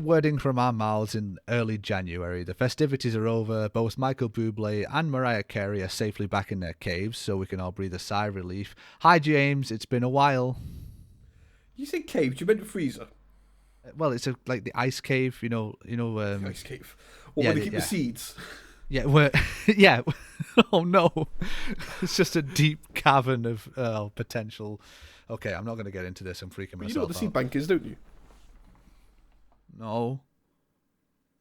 wording from our mouths in early January. The festivities are over. Both Michael Bublé and Mariah Carey are safely back in their caves, so we can all breathe a sigh of relief. Hi, James. It's been a while. You said cave, do you meant a freezer? Well, it's like the ice cave, Ice cave. Or yeah, where they keep the seeds? Yeah, yeah. Oh no, it's just a deep cavern of potential. Okay, I'm not going to get into this. I'm freaking But myself you know what the seed out. bank is, don't you? No.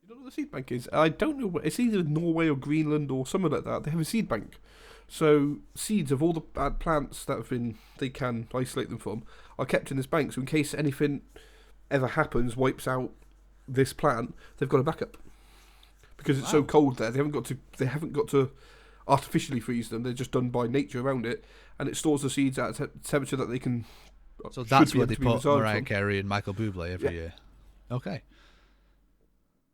You know what the seed bank is? I don't know. It's either Norway or Greenland or somewhere like that. They have a seed bank. So seeds of all the bad plants that they can isolate them from are kept in this bank. So in case anything ever happens, wipes out this plant, they've got a backup. Because it's so cold there, they haven't got to artificially freeze them. They're just done by nature around it, and it stores the seeds at a temperature that they can. So that's where they be put Mariah from. Carey and Michael Bublé every year. Okay.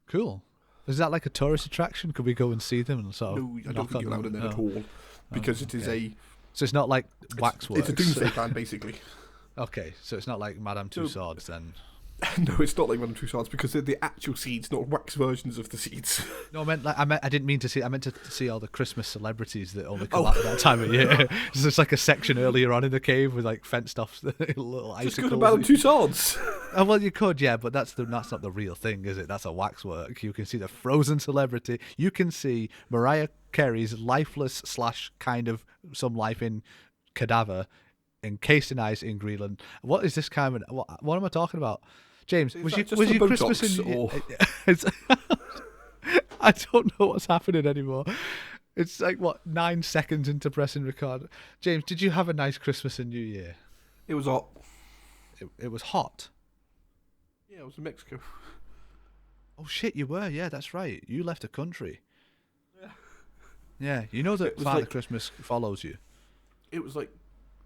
Cool. Is that like a tourist attraction? Could we go and see them and sort of? No, I don't think you're allowed in there at all, because it is a. So it's not like waxworks. It's a doomsday plan, basically. Okay, so it's not like Madame Tussauds then. No, it's not like Madame Tussauds because they're the actual seeds, not wax versions of the seeds. No, I didn't mean to see. I meant to see all the Christmas celebrities that only come out at that time of year. There's like a section earlier on in the cave with like fenced off little icicles. Just go to Madame Tussauds. Oh, well, you could, yeah, but that's not the real thing, is it? That's a waxwork. You can see the frozen celebrity. You can see Mariah Carey's lifeless / kind of some life in cadaver, encased in ice in Greenland. What is this kind of? What am I talking about? James, was your Christmas in? I don't know what's happening anymore. It's like 9 seconds into pressing record. James, did you have a nice Christmas and New Year? It was hot. It was hot. Yeah, I was in Mexico. Oh shit, you were. Yeah, that's right. You left the country. Yeah, you know that Father Christmas follows you. It was like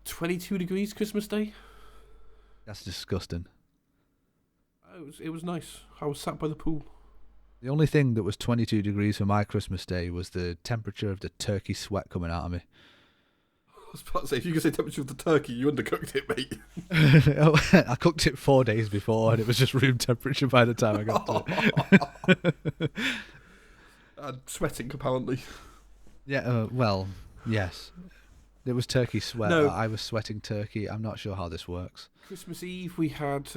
22 degrees Christmas Day. That's disgusting. It was nice. I was sat by the pool. The only thing that was 22 degrees for my Christmas Day was the temperature of the turkey sweat coming out of me. I was about to say, if you could say temperature of the turkey, you undercooked it, mate. I cooked it 4 days before, and it was just room temperature by the time I got to it. And sweating, apparently. Yeah, well, yes. It was turkey sweat. No. I was sweating turkey. I'm not sure how this works. Christmas Eve, we had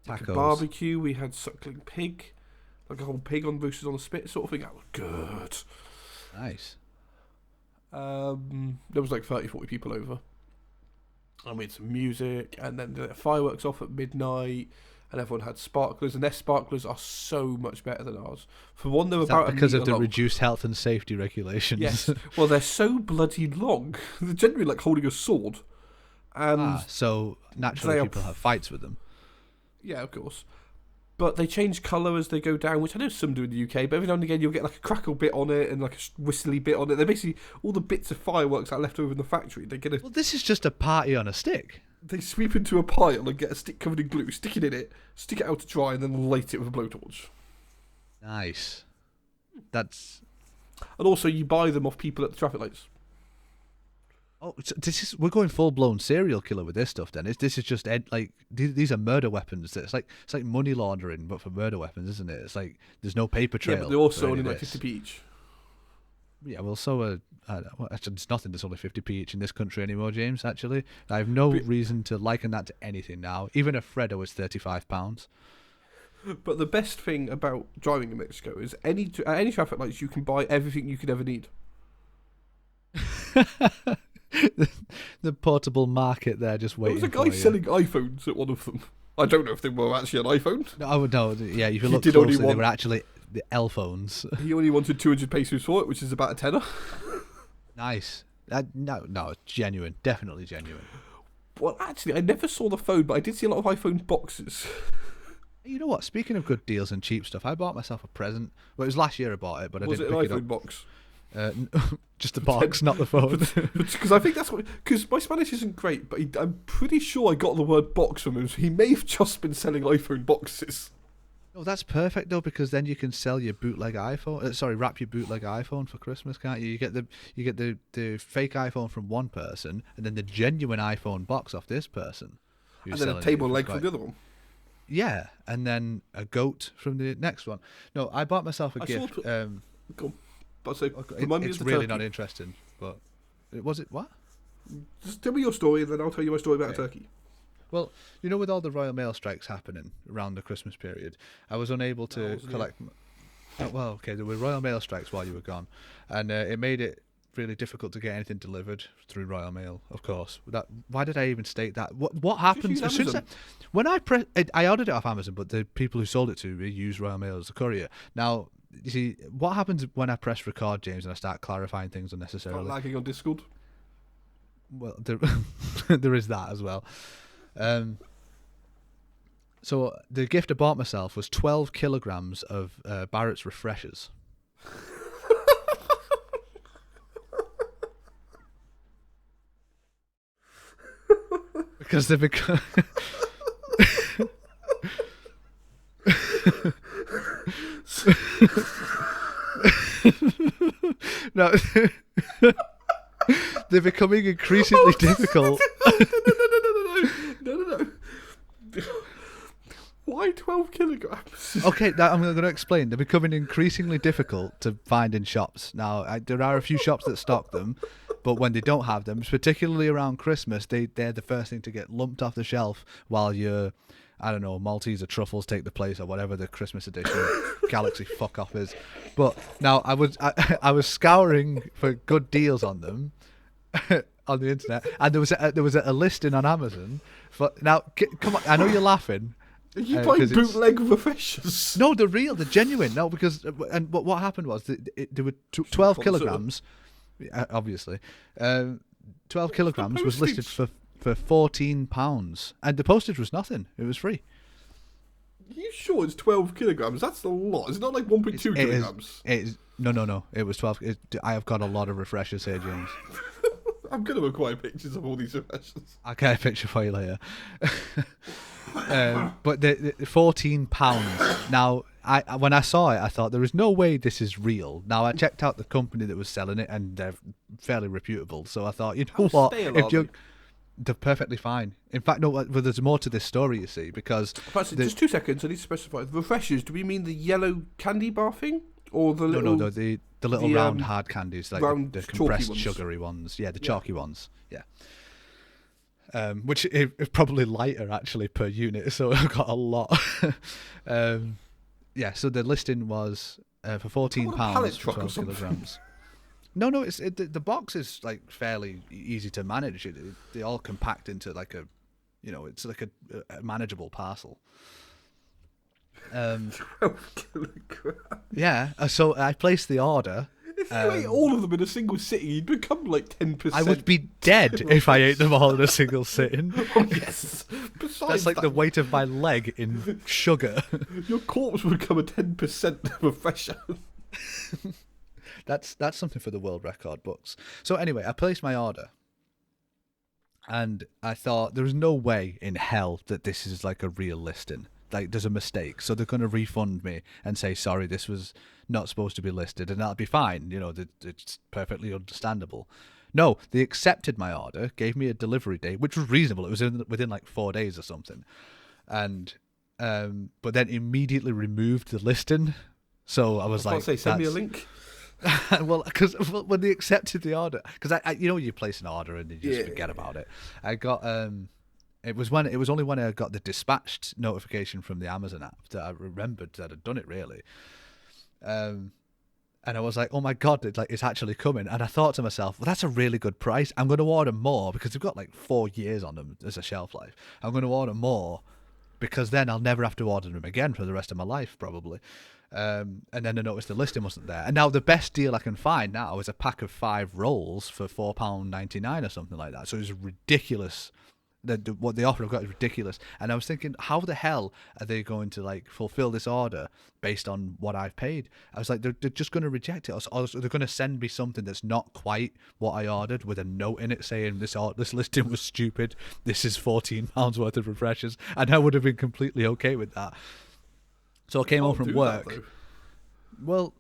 like a Tacos. barbecue. We had suckling pig, like a whole pig on roasted on a spit sort of thing. That was good. Nice. There was like 30, 40 people over. And we had some music, and then the fireworks off at midnight, and everyone had sparklers, and their sparklers are so much better than ours. For one, they're Is about that because a of metre the long. reduced health and safety regulations? Yes. Well, they're so bloody long. They're generally like holding a sword. And so naturally they are- people have fights with them. yeah, of course. But they change colour as they go down, which I know some do in the UK, but every now and again you'll get like a crackle bit on it and like a whistly bit on it. They're basically all the bits of fireworks that are left over in the factory. Well, this is just a party on a stick. They sweep into a pile and get a stick covered in glue, stick it in it, stick it out to dry, and then light it with a blowtorch. Nice. That's... And also you buy them off people at the traffic lights. Oh, so we're going full blown serial killer with this stuff. Then this is just these are murder weapons. It's like money laundering, but for murder weapons, isn't it? It's like there's no paper trail. Yeah, but they're also for any only of like this. 50p each. Yeah, well, so actually, it's nothing that's only 50p each in this country anymore, James. Actually, I have no reason to liken that to anything now. Even a Freddo is £35. But the best thing about driving in Mexico is at any traffic lights you can buy everything you could ever need. The portable market there, just There waiting. was a guy selling iPhones at one of them. I don't know if they were actually an iPhone. No, yeah. If you He look did only closely, they want- were actually the L phones. He only wanted 200 pesos for it, which is about a tenner. Nice. No, it's genuine. Definitely genuine. Well, actually, I never saw the phone, but I did see a lot of iPhone boxes. You know what? Speaking of good deals and cheap stuff, I bought myself a present. Well, it was last year I bought it, but I Was it didn't an pick it iPhone up. box? Just the box, not the phone. Because I think that's what... Because my Spanish isn't great, but I'm pretty sure I got the word box from him, so he may have just been selling iPhone boxes. Oh, that's perfect though, because then you can sell your bootleg iPhone. Wrap your bootleg iPhone for Christmas, can't you? You get the fake iPhone from one person, and then the genuine iPhone box off this person. And then a table leg from the other one. Yeah, and then a goat from the next one. No, I bought myself a I gift. saw. Go on. But so remind me of It's the really turkey. not interesting, but was it what? Just tell me your story, and then I'll tell you my story about a turkey. Well, you know, with all the Royal Mail strikes happening around the Christmas period, I was unable to collect. Well, okay, there were Royal Mail strikes while you were gone, and it made it really difficult to get anything delivered through Royal Mail. Of course, why did I even state that? What happens as soon as when I ordered it off Amazon, but the people who sold it to me use Royal Mail as a courier. Now, you see, what happens when I press record, James, and I start clarifying things unnecessarily? Start lagging on Discord. Well, there is that as well. So the gift I bought myself was 12 kilograms of Barrett's Refreshers. Because they've become... No, they're becoming increasingly difficult. No. Why 12 kilograms? Okay, I'm going to explain. They're becoming increasingly difficult to find in shops. Now, there are a few shops that stock them, but when they don't have them, particularly around Christmas, they're the first thing to get lumped off the shelf while your, I don't know, Maltese or truffles take the place or whatever the Christmas edition Galaxy fuck off is. But now I was scouring for good deals on them on the internet, and there was a listing on Amazon. Now, come on, I know you're laughing. Are you buying bootleg refreshers? No, they're real. They're genuine. No, because what happened was there were 12 kilograms. Obviously, 12 kilograms was listed for £14, and the postage was nothing. It was free. Are you sure it's 12 kilograms? That's a lot. It's not like 1.2 kilograms. No. It was 12. I have got a lot of refreshers here, James. I'm going to acquire pictures of all these refreshers. I'll get a picture for you later. But the £14. Now, when I saw it, I thought there is no way this is real. Now, I checked out the company that was selling it, and they're fairly reputable. So I thought, you know what? They're perfectly fine. In fact, no. But there's more to this story, you see, because just 2 seconds. I need to specify the refreshers. Do we mean the yellow candy bar thing, or the little? No, the little round hard candies, like the compressed sugary ones. Yeah, the chalky ones. Yeah. Which is probably lighter actually per unit, so I've got a lot. Yeah, so the listing was for £14 for 12 kilograms. No, the box is like fairly easy to manage. They all compact into like it's like a manageable parcel. 12 kilograms. Yeah, so I placed the order. If you ate all of them in a single sitting, you'd become like 10%. I would be dead if I ate them all in a single sitting. Oh, yes. Besides that's like the weight of my leg in sugar. Your corpse would become a 10% refresher. That's something for the world record books. So anyway, I placed my order. And I thought there was no way in hell that this is like a real listing. Like there's a mistake. So they're going to refund me and say, sorry, this was not supposed to be listed, and that'll be fine. It's perfectly understandable. No, they accepted my order, gave me a delivery date, which was reasonable. It was within like 4 days or something. And but then immediately removed the listing. So I was like, send me a link. Well, because when they accepted the order, because I you place an order and you just forget about it. I got it was only when I got the dispatched notification from the Amazon app that I remembered that I'd done it really. And I was like, oh my god, it's actually coming. And I thought to myself, well, that's a really good price. I'm going to order more because they've got like 4 years on them as a shelf life. I'm going to order more because then I'll never have to order them again for the rest of my life probably. And then I noticed the listing wasn't there. And now the best deal I can find now is a pack of 5 rolls for £4.99 or something like that. So it's ridiculous. What the offer I've got is ridiculous. And I was thinking, how the hell are they going to like fulfill this order based on what I've paid? I was like, they're just going to reject it, or they're going to send me something that's not quite what I ordered with a note in it saying this listing was stupid. This is £14 worth of refreshers, and I would have been completely okay with that. So I came home from work. Well,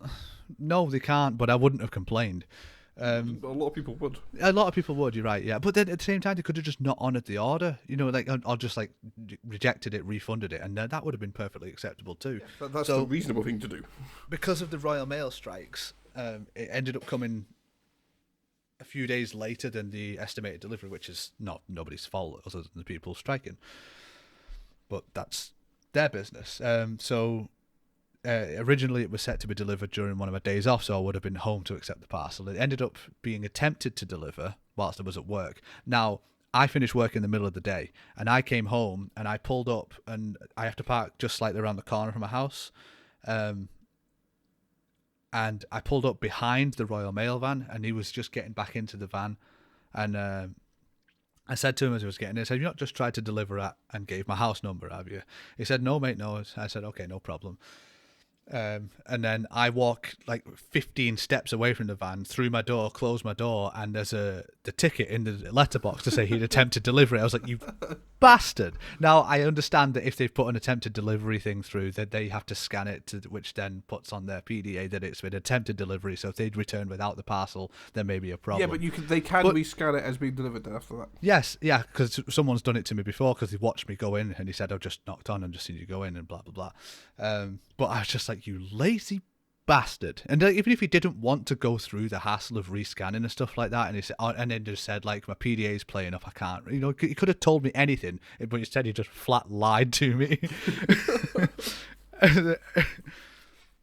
no, they can't, but I wouldn't have complained. A lot of people would. A lot of people would, you're right, yeah. But then at the same time, they could have just not honoured the order, like, or just like rejected it, refunded it, and that would have been perfectly acceptable too. Yeah, that's the reasonable thing to do. Because of the Royal Mail strikes, it ended up coming a few days later than the estimated delivery, which is not nobody's fault other than the people striking. But that's their business. Originally, it was set to be delivered during one of my days off, so I would have been home to accept the parcel. It ended up being attempted to deliver whilst I was at work. Now, I finished work in the middle of the day, and I came home, and I pulled up, and I have to park just slightly around the corner from my house. And I pulled up behind the Royal Mail van, and he was just getting back into the van. And I said to him as he was getting in, I said, "You've not just tried to deliver at," and gave my house number, have you? He said, "No, mate, no." I said, "Okay, no problem." And then I walk like 15 steps away from the van, through my door, close my door, and there's the ticket in the letterbox to say he'd attempted delivery. I was like, "You bastard!" Now I understand that if they've put an attempted delivery thing through, that they have to scan it, which then puts on their PDA that it's been attempted delivery. So if they'd returned without the parcel, there may be a problem. Yeah, but they can rescan it as being delivered then after that. Yes, yeah, because someone's done it to me before, because he watched me go in and he said, "I've just knocked on and just seen you go in," and blah blah blah. But I was just like, "You lazy bastard!" And even if he didn't want to go through the hassle of rescanning and stuff like that, and he said, and then just said like, "My PDA's playing up, I can't," he could have told me anything, but instead he just flat lied to me.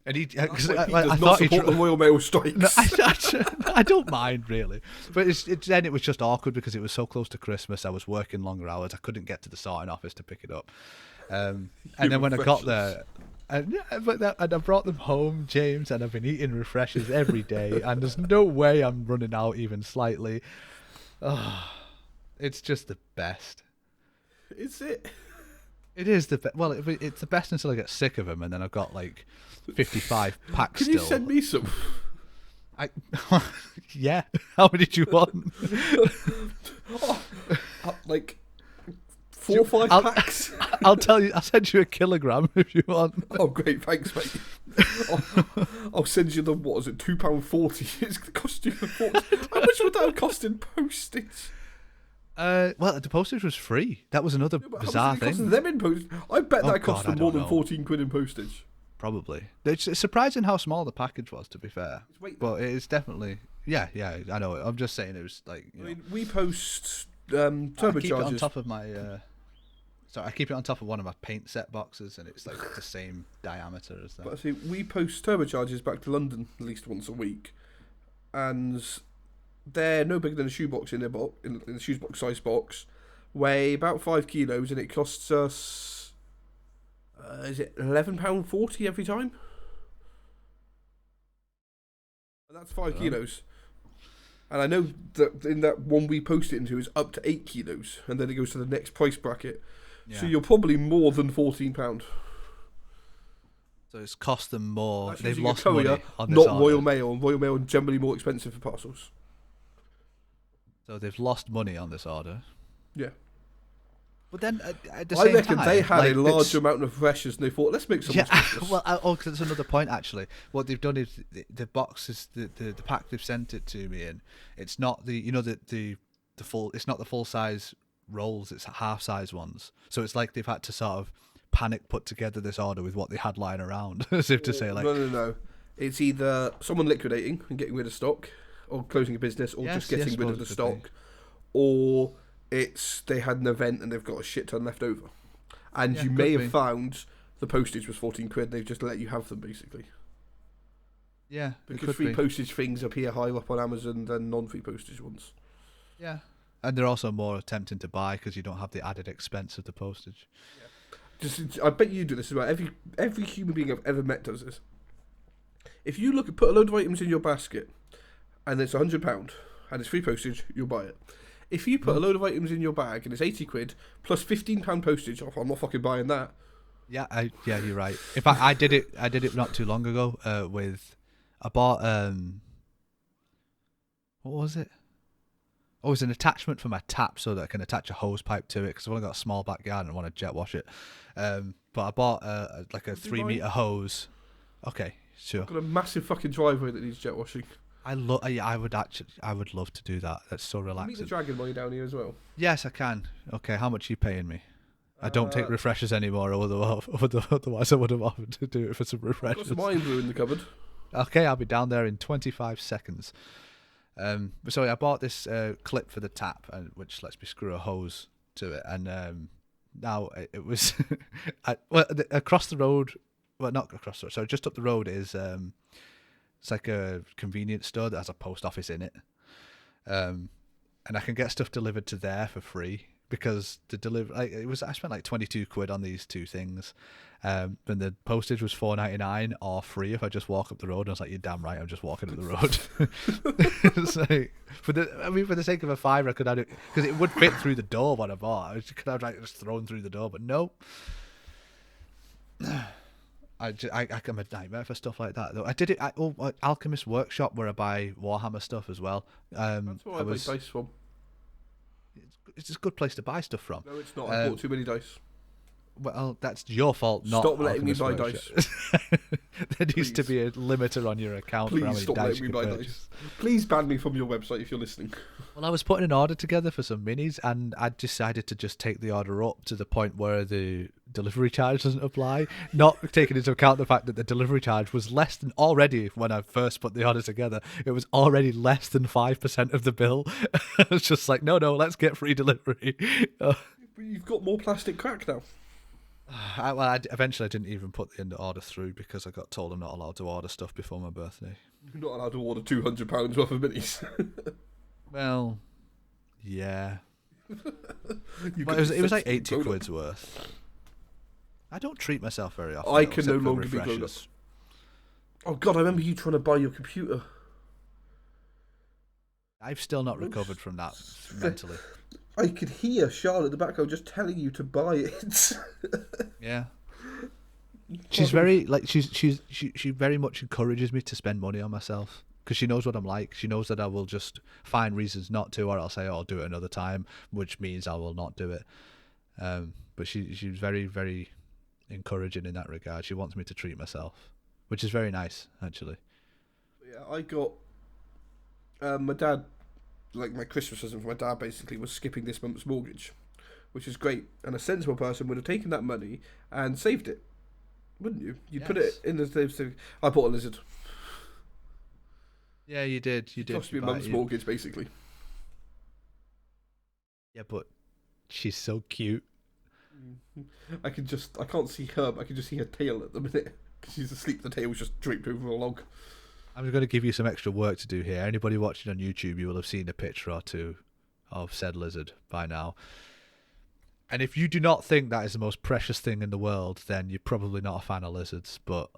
And he, because I thought support the Royal Mail strikes. No, I don't mind really, but then it was just awkward because it was so close to Christmas. I was working longer hours. I couldn't get to the sorting office to pick it up, and then when I got there. And I brought them home, James, and I've been eating refreshers every day, and there's no way I'm running out even slightly. Oh, it's just the best. Is it? It is the best. Well, it's the best until I get sick of them, and then I've got like 55 packs Can you still. send me some? Yeah. How many do you want? Like 4 or 5 packs. I'll tell you. I'll send you a kilogram if you want. Oh, great! Thanks, mate. I'll send you the £2.40. It's gonna cost you How much would that have cost in postage? Well, the postage was free. That was another bizarre thing. Them in postage? I bet that cost them more than 14 quid in postage. Probably. It's surprising how small the package was, to be fair. But it is definitely. Yeah, I know. I'm just saying it was like. I mean, we post turbochargers. I keep it on top of my. I keep it on top of one of my paint set boxes, and it's like the same diameter as that. But I see, we post turbochargers back to London at least once a week, and they're no bigger than a shoebox in the shoebox size box, weigh about 5 kilos, and it costs us is it £11.40 every time? And that's 5 kilos. And I know that in that one we post it into is up to 8 kilos, and then it goes to the next price bracket. Yeah. So you're probably more than £14. So it's cost them more. That's They've lost courier, money on this order. Royal Mail. And Royal Mail are generally more expensive for parcels. So they've lost money on this order. Yeah. But then at the same time, I reckon they had a large amount of pressures, and they thought, let's make some. Yeah. Well, cause that's another point actually. What they've done is the boxes, the pack they've sent it to me in. It's not the full. It's not the full size rolls. It's half size ones. So it's like they've had to sort of panic put together this order with what they had lying around, as if to say like. No. It's either someone liquidating and getting rid of stock, or closing a business, or just getting rid of the stock, or it's they had an event and they've got a shit ton left over. And you may have found the postage was 14 quid, they've just let you have them basically. Yeah. Because free postage things appear higher up on Amazon than non-free postage ones. Yeah. And they're also more tempting to buy because you don't have the added expense of the postage. Yeah. I bet you do this as well. Every human being I've ever met does this. If you put a load of items in your basket and it's £100 and it's free postage, you'll buy it. If you put a load of items in your bag and it's 80 quid plus £15 postage, I'm not fucking buying that. Yeah, you're right. In fact, I did it not too long ago. I bought what was it? Oh, it was an attachment for my tap so that I can attach a hose pipe to it because I've only got a small backyard and I want to jet wash it. But I bought like a 3 meter hose. Okay, sure. I've got a massive fucking driveway that needs jet washing. I would love to do that. That's so Meet the relaxing. dragon while you're down here as well. Yes, I can. Okay, how much are you paying me? I don't take Uh, refreshers anymore. Otherwise, I would have offered to do it for some I've got refreshers. some iron brew in the cupboard. Okay, I'll be down there in 25 seconds. So I bought this clip for the tap, which lets me screw a hose to it, and now it was across the road. Well, not across the road. So just up the road is it's like a convenience store that has a post office in it, and I can get stuff delivered to there for free because the I spent like 22 quid on these two things. And the postage was $4.99 or free if I just walk up the road. And I was like, "You're damn right, I'm just walking up the road." It's like, for the sake of a fiver, I could have it because it would fit through the door what I bought. I could have like just thrown through the door, but no. I'm a nightmare for stuff like that though. I did it at Alchemist Workshop where I buy Warhammer stuff as well. That's what I buy dice from. It's a good place to buy stuff from. No, it's not. I bought too many dice. Well, that's your fault, not Stop letting me Alchemist buy Workshop. dice. There needs to be a limiter on your account for how Please many stop dice letting you me can buy purchase. dice. Please ban me from your website if you're listening. Well, I was putting an order together for some minis, and I decided to just take the order up to the point where the delivery charge doesn't apply, not taking into account the fact that the delivery charge was less than already when I first put the order together. It was already less than 5% of the bill. I was just like, no, let's get free delivery. But you've got more plastic crack now. Eventually I didn't even put the order through because I got told I'm not allowed to order stuff before my birthday. You're not allowed to order £200 worth of minis. Well, yeah. It was like 80 quid's worth. I don't treat myself very often. I can no longer be grown up. Oh God, I remember you trying to buy your computer. I've still not recovered from that mentally. I could hear Charlotte in the background just telling you to buy it. Yeah. She's very she very much encourages me to spend money on myself because she knows what I'm like. She knows that I will just find reasons not to, or I'll say, "Oh, I'll do it another time," which means I will not do it. But she's very, very encouraging in that regard. She wants me to treat myself, which is very nice, actually. Yeah, I got my dad. Like my Christmas present for my dad basically was skipping this month's mortgage, which is great. And a sensible person would have taken that money and saved it, wouldn't you? You'd put it in the save. I bought a lizard. Yeah, you did. You did. It cost me a month's mortgage basically. Yeah, but she's so cute. I can't see her, but I can just see her tail at the minute because she's asleep. The tail was just draped over a log. I'm going to give you some extra work to do here. Anybody watching on YouTube, you will have seen a picture or two of said lizard by now. And if you do not think that is the most precious thing in the world, then you're probably not a fan of lizards, but...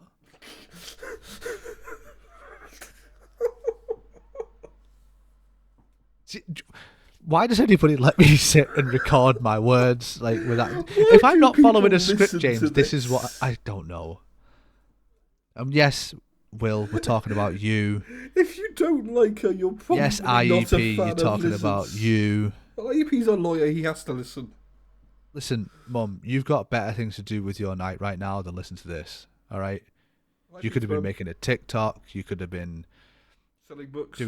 Why does anybody let me sit and record my words like without... If I'm not following a script, James, this is what... I don't know. Yes... Will, we're talking about you. If you don't like her, you're probably yes, not a IEP, fan you're talking of about you. Well, IEP's our lawyer, he has to listen. Listen, Mum, you've got better things to do with your night right now than listen to this, alright? You could have been making a TikTok, you could have been... Selling books.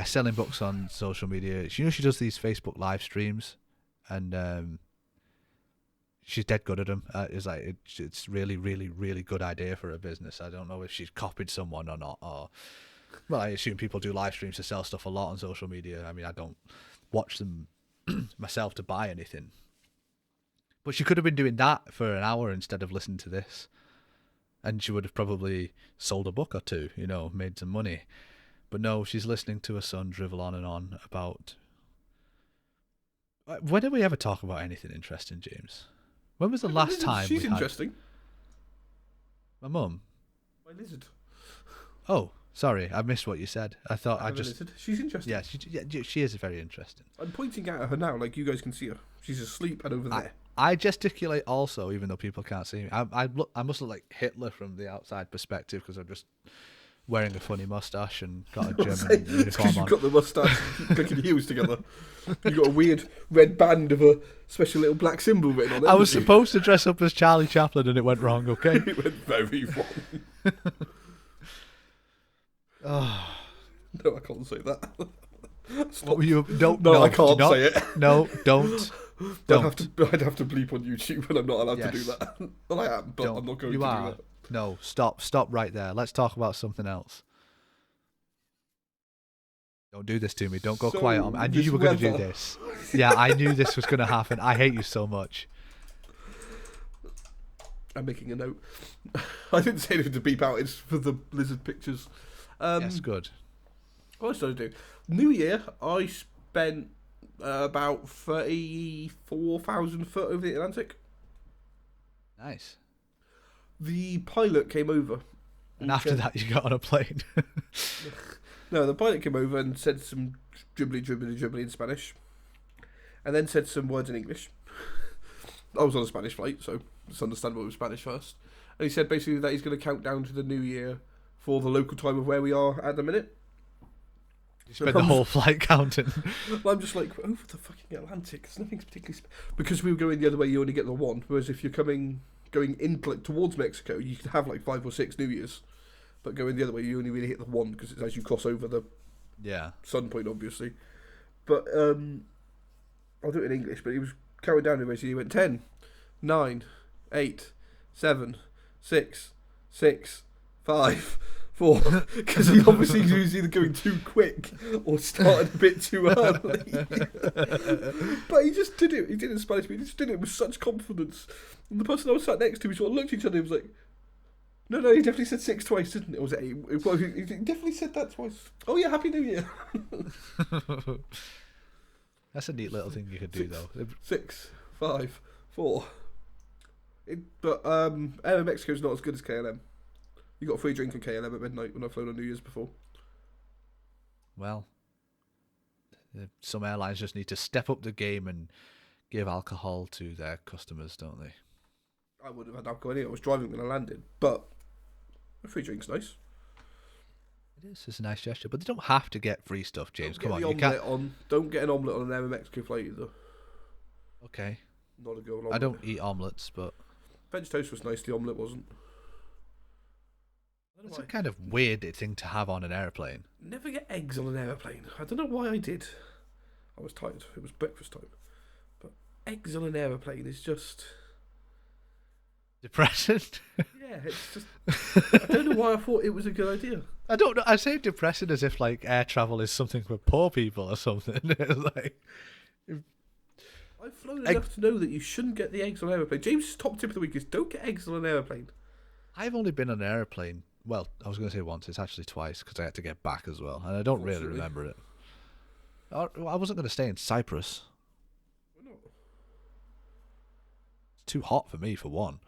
Selling books on social media. She does these Facebook live streams, and she's dead good at them. It's really, really, really good idea for a business. I don't know if she's copied someone or not. Well, I assume people do live streams to sell stuff a lot on social media. I mean, I don't watch them myself to buy anything. But she could have been doing that for an hour instead of listening to this. And she would have probably sold a book or two, made some money. But no, she's listening to her son drivel on and on about... When did we ever talk about anything interesting, James? When was the last time She's interesting. My mum? My lizard. Oh, sorry, I missed what you said. I thought I just... Lizard. She's interesting. Yeah, she is very interesting. I'm pointing at her now, like you guys can see her. She's asleep and over there. I gesticulate also, even though people can't see me. I must look like Hitler from the outside perspective because I'm just wearing a funny mustache and got a German uniform on. You've got the mustache, clicking your heels together. You've got a weird red band of a special little black symbol written on it. I was supposed to dress up as Charlie Chaplin and it went wrong, okay? It went very wrong. No, I can't say that. What were you? Don't. No, No, I can't do not, say it. No, don't. I'd have to bleep on YouTube, and I'm not allowed to do Yes. that. Well, I am, but Don't. I'm not going You to do are. that. No, stop right there. Let's talk about something else. Don't do this to me. Don't go So, quiet on me. I knew this you were going to do weather- this. Yeah, I knew this was going to happen. I hate you so much. I'm making a note. I didn't say anything to beep out. It's for the lizard pictures. Yes, good. What else did I do? New Year, I spent about 34,000 foot over the Atlantic. Nice. The pilot came over. And after that, you got on a plane. No, the pilot came over and said some dribbly in Spanish. And then said some words in English. I was on a Spanish flight, so it's understandable it was Spanish first. And he said basically that he's going to count down to the new year for the local time of where we are at the minute. You spent the whole flight counting. Well, I'm just like, over the fucking Atlantic, there's nothing particularly... because we were going the other way, you only get the one. Whereas if you're going in like, towards Mexico, you can have like 5 or 6 New Years. But going the other way, you only really hit the one, because it's as you cross over the sun point, obviously. But, I'll do it in English, but he was counting down, and basically he went 10, 9, 8, 7, 6, 6, 5... 4, because he obviously was either going too quick or started a bit too early. But he just did it. He did it in Spanish, but he just did it with such confidence. And the person I was sat next to, we sort of looked at each other and was like, no, he definitely said 6 twice, didn't it? Or was it 8? Well, he definitely said that twice. Oh yeah, Happy New Year. That's a neat little thing you could do, though. 6, 5, 4. But Air Mexico's not as good as KLM. You got a free drink on KLM at midnight when I've flown on New Year's before. Well, some airlines just need to step up the game and give alcohol to their customers, don't they? I would have had alcohol anyway. I was driving when I landed, but a free drink's nice. It is. It's a nice gesture, but they don't have to get free stuff, James. Come on, you can't. Don't get an omelette on an Air Mexico flight either. Okay. Not a good omelette. I don't eat omelettes, but French toast was nice. The omelette wasn't. it's a kind of weird thing to have on an airplane. Never get eggs on an aeroplane. I don't know why I did. I was tired. It was breakfast time. But eggs on an aeroplane is just... Depressing? Yeah, it's just... I don't know why I thought it was a good idea. I don't know. I say depressing as if like air travel is something for poor people or something. Like, I've flown enough to know that you shouldn't get the eggs on an aeroplane. James' top tip of the week is don't get eggs on an aeroplane. I've only been on an airplane. Well, I was going to say once. It's actually twice because I had to get back as well, and I don't really remember it. I wasn't going to stay in Cyprus. Why not? It's too hot for me, for one.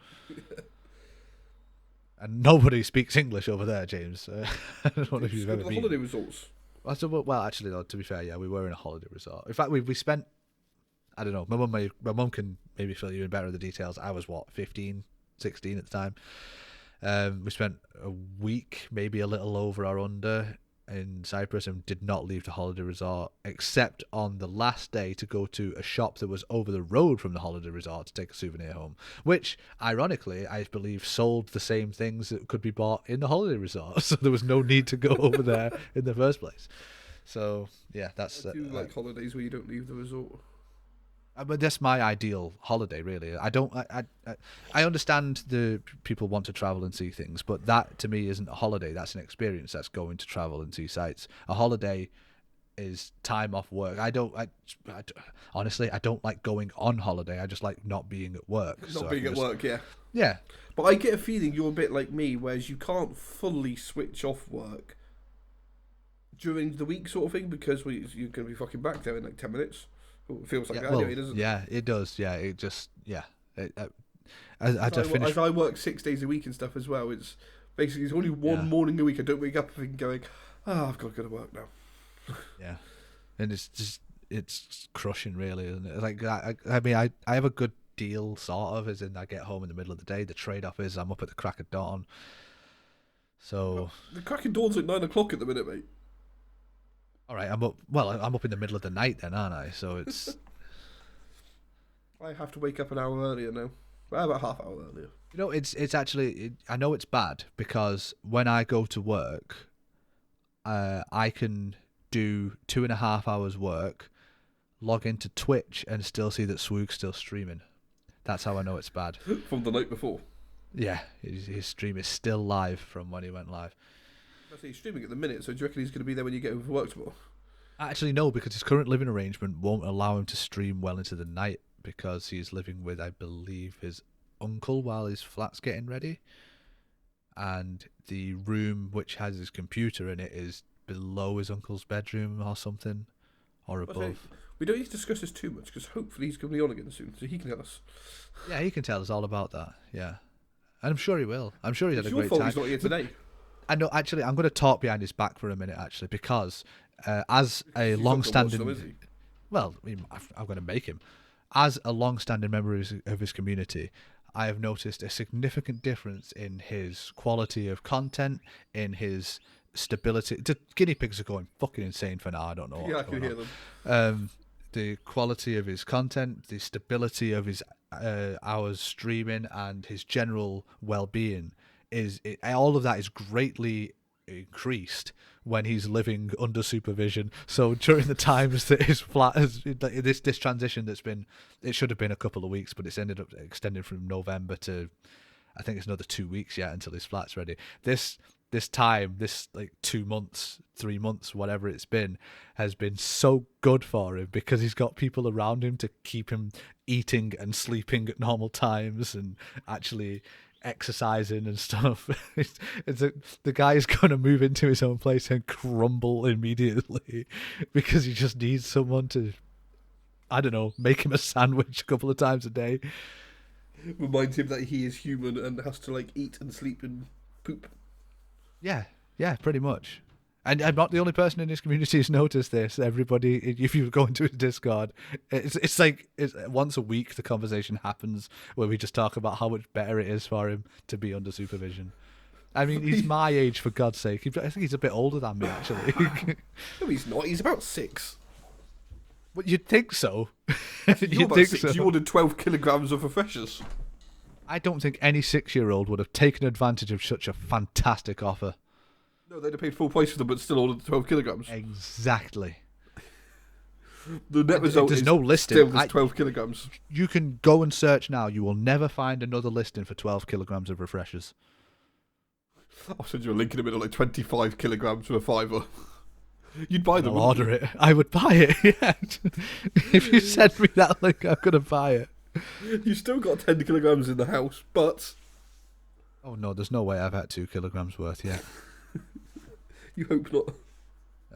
And nobody speaks English over there, James. I don't know if you've ever been. Holiday resorts. Well, actually, though, to be fair, yeah, we were in a holiday resort. In fact, we spent. I don't know. My mum can maybe fill you in better with the details. I was 15, 16 at the time. We spent a week, maybe a little over or under, in Cyprus and did not leave the holiday resort except on the last day to go to a shop that was over the road from the holiday resort to take a souvenir home, which, ironically, I believe sold the same things that could be bought in the holiday resort. So there was no need to go over there in the first place. So, yeah, that's... I do like holidays where you don't leave the resort. But that's my ideal holiday, really. I understand the people want to travel and see things, but that to me isn't a holiday. That's an experience. That's going to travel and see sights. A holiday is time off work. Honestly, I don't like going on holiday. I just like not being at work. Not being at work, yeah. Yeah. But I get a feeling you're a bit like me, whereas you can't fully switch off work during the week, sort of thing, because you're going to be fucking back there in like 10 minutes. It feels like that anyway, doesn't it? Yeah, it does. Yeah, it just, yeah. As I work 6 days a week and stuff as well, it's basically it's only one morning a week I don't wake up thinking going, I've got to go to work now. Yeah. And it's crushing, really, isn't it? Like, I mean, I have a good deal, sort of, as in I get home in the middle of the day. The trade-off is I'm up at the crack of dawn. So... The crack of dawn's at 9 o'clock at the minute, mate. All right, I'm up. Well, I'm up in the middle of the night then, aren't I? So it's. I have to wake up an hour earlier now. Well, about half hour earlier. It's actually. I know it's bad because when I go to work, I can do 2.5 hours work, log into Twitch, and still see that Swoog's still streaming. That's how I know it's bad. From the night before. Yeah, his stream is still live from when he went live. He's streaming at the minute, so do you reckon he's going to be there when you get over work tomorrow? Actually, no, because his current living arrangement won't allow him to stream well into the night because he's living with, I believe, his uncle while his flat's getting ready. And the room which has his computer in it is below his uncle's bedroom or something, or above. We don't need to discuss this too much because hopefully he's going to be on again soon, so he can tell us. Yeah, he can tell us all about that. Yeah, and I'm sure he will. I'm sure he had a great It's your fault time. he's not here today. I know. Actually, I'm going to talk behind his back for a minute, actually, because as a long-standing, well, I'm going to make him as a long-standing member of his community. I have noticed a significant difference in his quality of content, in his stability. The guinea pigs are going fucking insane for now. I don't know what's Yeah, I going can on. hear them. The quality of his content, the stability of his hours streaming, and his general well-being all of that is greatly increased when he's living under supervision. So during the times that his flat has this transition it should have been a couple of weeks, but it's ended up extending from November to I think it's another 2 weeks yet until his flat's ready. This time, this like 2 months, 3 months, whatever it's been, has been so good for him because he's got people around him to keep him eating and sleeping at normal times and actually exercising and stuff. The guy is going to move into his own place and crumble immediately because he just needs someone to, I don't know, make him a sandwich a couple of times a day. Reminds him that he is human and has to like eat and sleep and poop. Yeah, pretty much. And I'm not the only person in his community who's noticed this. Everybody, if you go into his Discord, it's like once a week the conversation happens where we just talk about how much better it is for him to be under supervision. I mean, he's my age, for God's sake. I think he's a bit older than me, actually. No, he's not. He's about 6. But you'd think so. You're about 6. So. You ordered 12 kilograms of refreshers. I don't think any 6-year-old would have taken advantage of such a fantastic offer. No, they'd have paid full price for them, but still ordered 12 kilograms. Exactly. The net result there's is no listing. Still 12 kilograms. You can go and search now. You will never find another listing for 12 kilograms of refreshers. I'll send you a link in a minute, like 25 kilograms for a $5. You'd buy them. I'll order it. I would buy it. Yeah. If you send me that link, I'm gonna buy it. You still got 10 kilograms in the house, but oh no, there's no way I've had 2 kilograms worth yet. You hope not.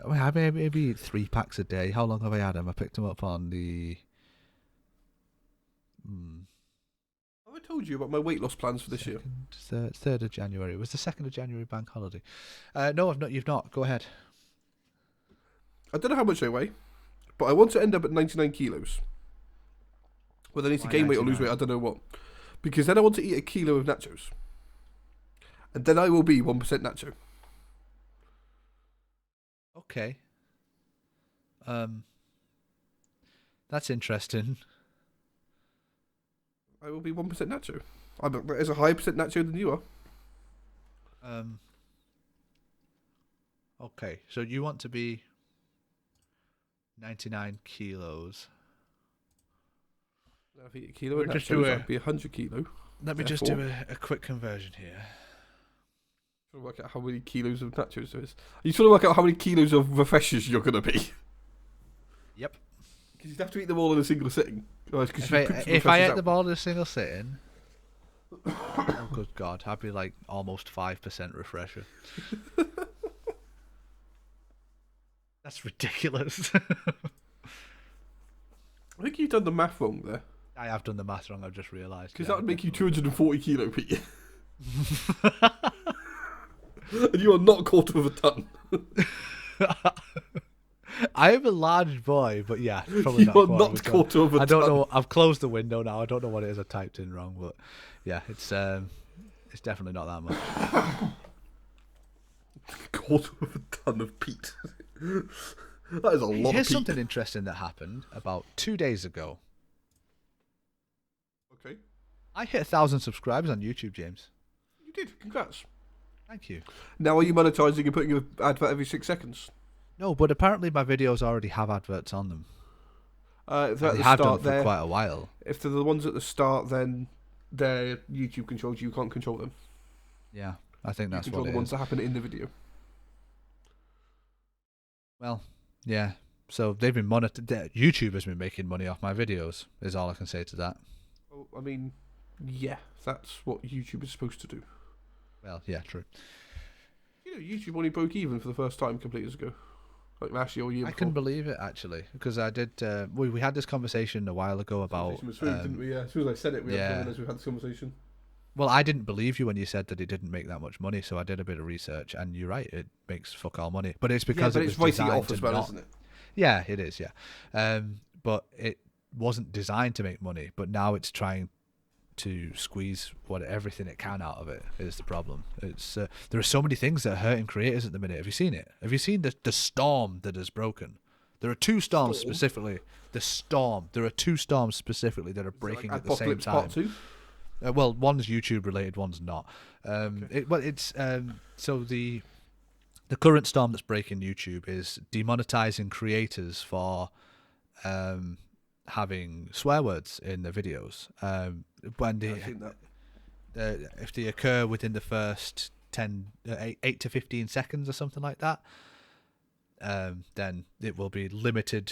I maybe eat 3 packs a day. How long have I had them? I picked them up on the. Have I told you about my weight loss plans for this year? 3rd of January. It was the 2nd of January bank holiday. No, I've not. You've not. Go ahead. I don't know how much I weigh, but I want to end up at 99 kilos. Whether I need to gain weight or lose weight, I don't know what. Because then I want to eat a kilo of nachos. And then I will be 1% nacho. Okay. That's interesting. I will be 1% nacho. There's a higher percent nacho than you are. Okay, so you want to be 99 kilos. Now if I eat a kilo of nachos, I'd be 100 kilo. Let me just do a quick conversion here. Trying to work out how many kilos of nachos there is. Are you trying to work out how many kilos of refreshers you're going to be? Yep. Because you'd have to eat them all in a single sitting. If I ate them all in a single sitting, oh good God, I'd be like almost 5% refresher. That's ridiculous. I think you've done the math wrong there. I have done the math wrong, I've just realised. Because that would make you 240 kilo, Pete. And you are not a quarter of a ton. I am a large boy, but yeah, probably you are not a quarter of a ton. I don't know. I've closed the window now. I don't know what it is I typed in wrong, but yeah, it's definitely not that much. Quarter of a ton of Pete. That is a lot of Pete. Here's something interesting that happened about 2 days ago. Okay. I hit 1,000 subscribers on YouTube, James. You did. Congrats. Thank you. Now, are you monetizing and putting an advert every 6 seconds? No, but apparently my videos already have adverts on them. If they're And at they the have done start for there, quite a while. if they're the ones at the start, then they're YouTube controlled. You can't control them. Yeah, I think You that's control what the it ones is. that happen in the video. Well, yeah. So they've been YouTube has been making money off my videos. Is all I can say to that. Well, I mean, yeah, that's what YouTube is supposed to do. Well, yeah, true. You know, YouTube only broke even for the first time a couple of years ago, like last year or year I before. can believe it actually, because I did. We had this conversation a while ago about. Was food, didn't we? Yeah. As soon as I said it, we yeah. realised we had this conversation. Well, I didn't believe you when you said that it didn't make that much money, so I did a bit of research, and you're right, it makes fuck all money. But it's because but it it's was writing it designed off to as well, not. isn't it? Yeah, it is. Yeah, but it wasn't designed to make money. But now it's trying to squeeze everything it can out of it. Is the problem? It's there are so many things that are hurting creators at the minute. Have you seen it? Have you seen the storm that has broken? There are two storms specifically. The storm. There are two storms specifically that are breaking at the same time. Part 2? Well, one's YouTube related, one's not. Okay. So the current storm that's breaking YouTube is demonetizing creators for having swear words in their videos. When I've seen that. if they occur within the first 8 to 15 seconds or something like that, then it will be limited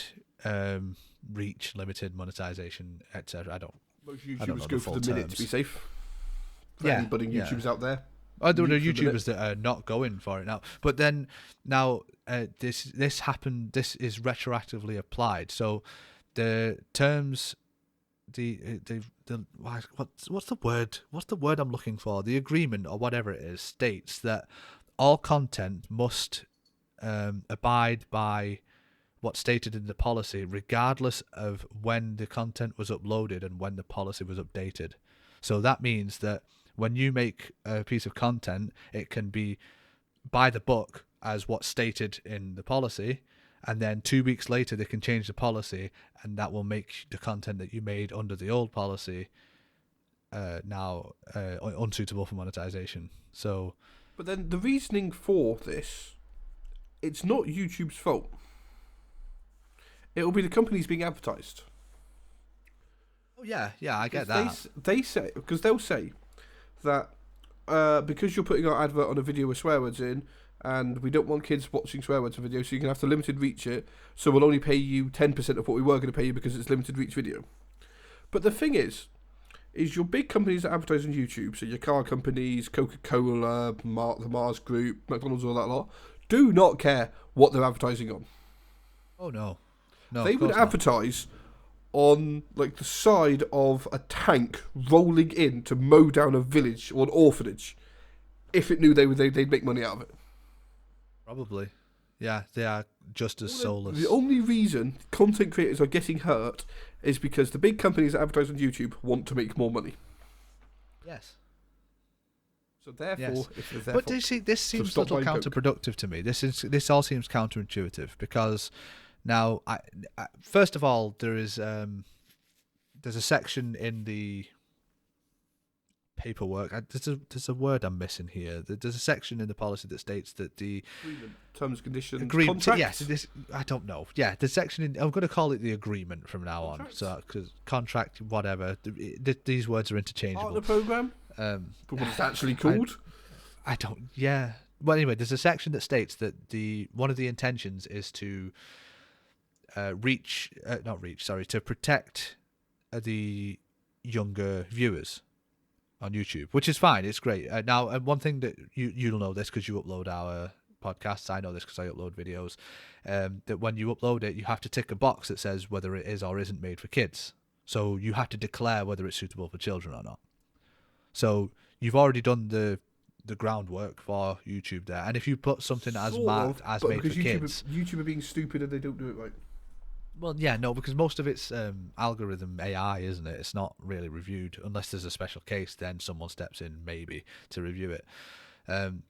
reach, limited monetization, etc. Most I don't know YouTubers go the for full the minute to terms. be safe. For Yeah, anybody yeah. YouTubers out there. Oh, there are Mute for a minute. YouTubers that are not going for it now. But then now this happened. This is retroactively applied. So the terms, what's the word? What's the word I'm looking for? The agreement or whatever it is states that all content must abide by what's stated in the policy, regardless of when the content was uploaded and when the policy was updated. So that means that when you make a piece of content, it can be by the book as what's stated in the policy, and then 2 weeks later they can change the policy, and that will make the content that you made under the old policy now unsuitable for monetization. So, But then the reasoning for this, it's not YouTube's fault. It will be the companies being advertised. oh yeah, I get Because that. They say, because they'll say that because you're putting our advert on a video with swear words in, and we don't want kids watching swear words on video, so you're going to have to limited reach it, so we'll only pay you 10% of what we were going to pay you because it's limited reach video. But the thing is your big companies that advertise on YouTube, so your car companies, Coca-Cola, the Mars Group, McDonald's, all that lot, do not care what they're advertising on. Oh no. No, They of would course not. advertise on like the side of a tank rolling in to mow down a village or an orphanage if it knew they'd make money out of it. Probably. Yeah, they are just as soulless. The only reason content creators are getting hurt is because the big companies that advertise on YouTube want to make more money. Yes. So therefore, Yes. if they're But therefore, this seems a stop little buying Coke. counterproductive to me. This all seems counterintuitive because now, first of all, there's a section in the paperwork. There's a word I'm missing here. There's a section in the policy that states that the agreement, terms, conditions, agreement. contract. Yes, this I don't know. Yeah, the section in. I'm going to call it the agreement from now Contract. on. So because contract, whatever. These words are interchangeable. Partner program. But what it's actually called? I don't. Yeah. Well, anyway, there's a section that states that one of the intentions is to to protect the younger viewers on YouTube, which is fine. It's great. Now, one thing that you'll know this because you upload our podcasts. I know this because I upload videos. That when you upload it, you have to tick a box that says whether it is or isn't made for kids. So you have to declare whether it's suitable for children or not. So you've already done the groundwork for YouTube there. And if you put something as marked as made for kids, YouTube are being stupid and they don't do it right. well, yeah, no, because most of it's algorithm AI, isn't it? It's not really reviewed unless there's a special case. Then someone steps in maybe to review it.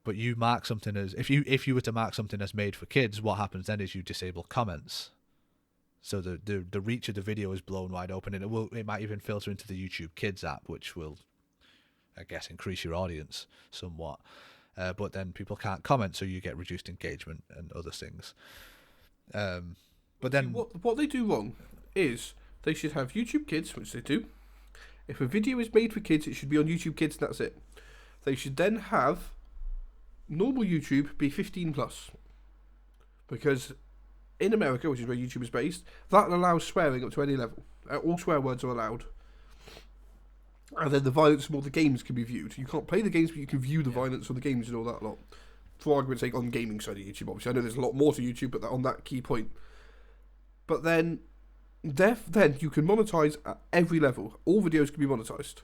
But you mark something as if you were to mark something as made for kids, what happens then is you disable comments. So the reach of the video is blown wide open, and it might even filter into the YouTube Kids app, which will, I guess, increase your audience somewhat. but then people can't comment, so you get reduced engagement and other things. But then what they do wrong is they should have YouTube Kids, which they do. If a video is made for kids, it should be on YouTube Kids, and that's it. They should then have normal YouTube be 15 plus, because in America, which is where YouTube is based, that allows swearing up to any level. All swear words are allowed. And then the violence from all the games can be viewed. You can't play the games, but you can view the violence from the games and all that lot. For argument's sake, on gaming side of YouTube, obviously. I know there's a lot more to YouTube, but on that key point. But then you can monetize at every level. All videos can be monetized.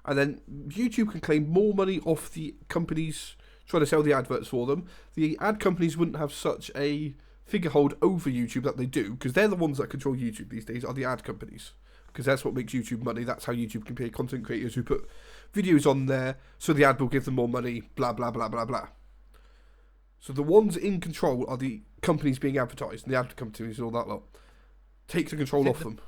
And then YouTube can claim more money off the companies trying to sell the adverts for them. The ad companies wouldn't have such a figurehold over YouTube that they do, because they're the ones that control YouTube these days, are the ad companies. Because that's what makes YouTube money. That's how YouTube can pay content creators who put videos on there, so the ad will give them more money, blah, blah, blah, blah, blah. So the ones in control are the companies being advertised, and the ad companies and all that lot. Take the control off them.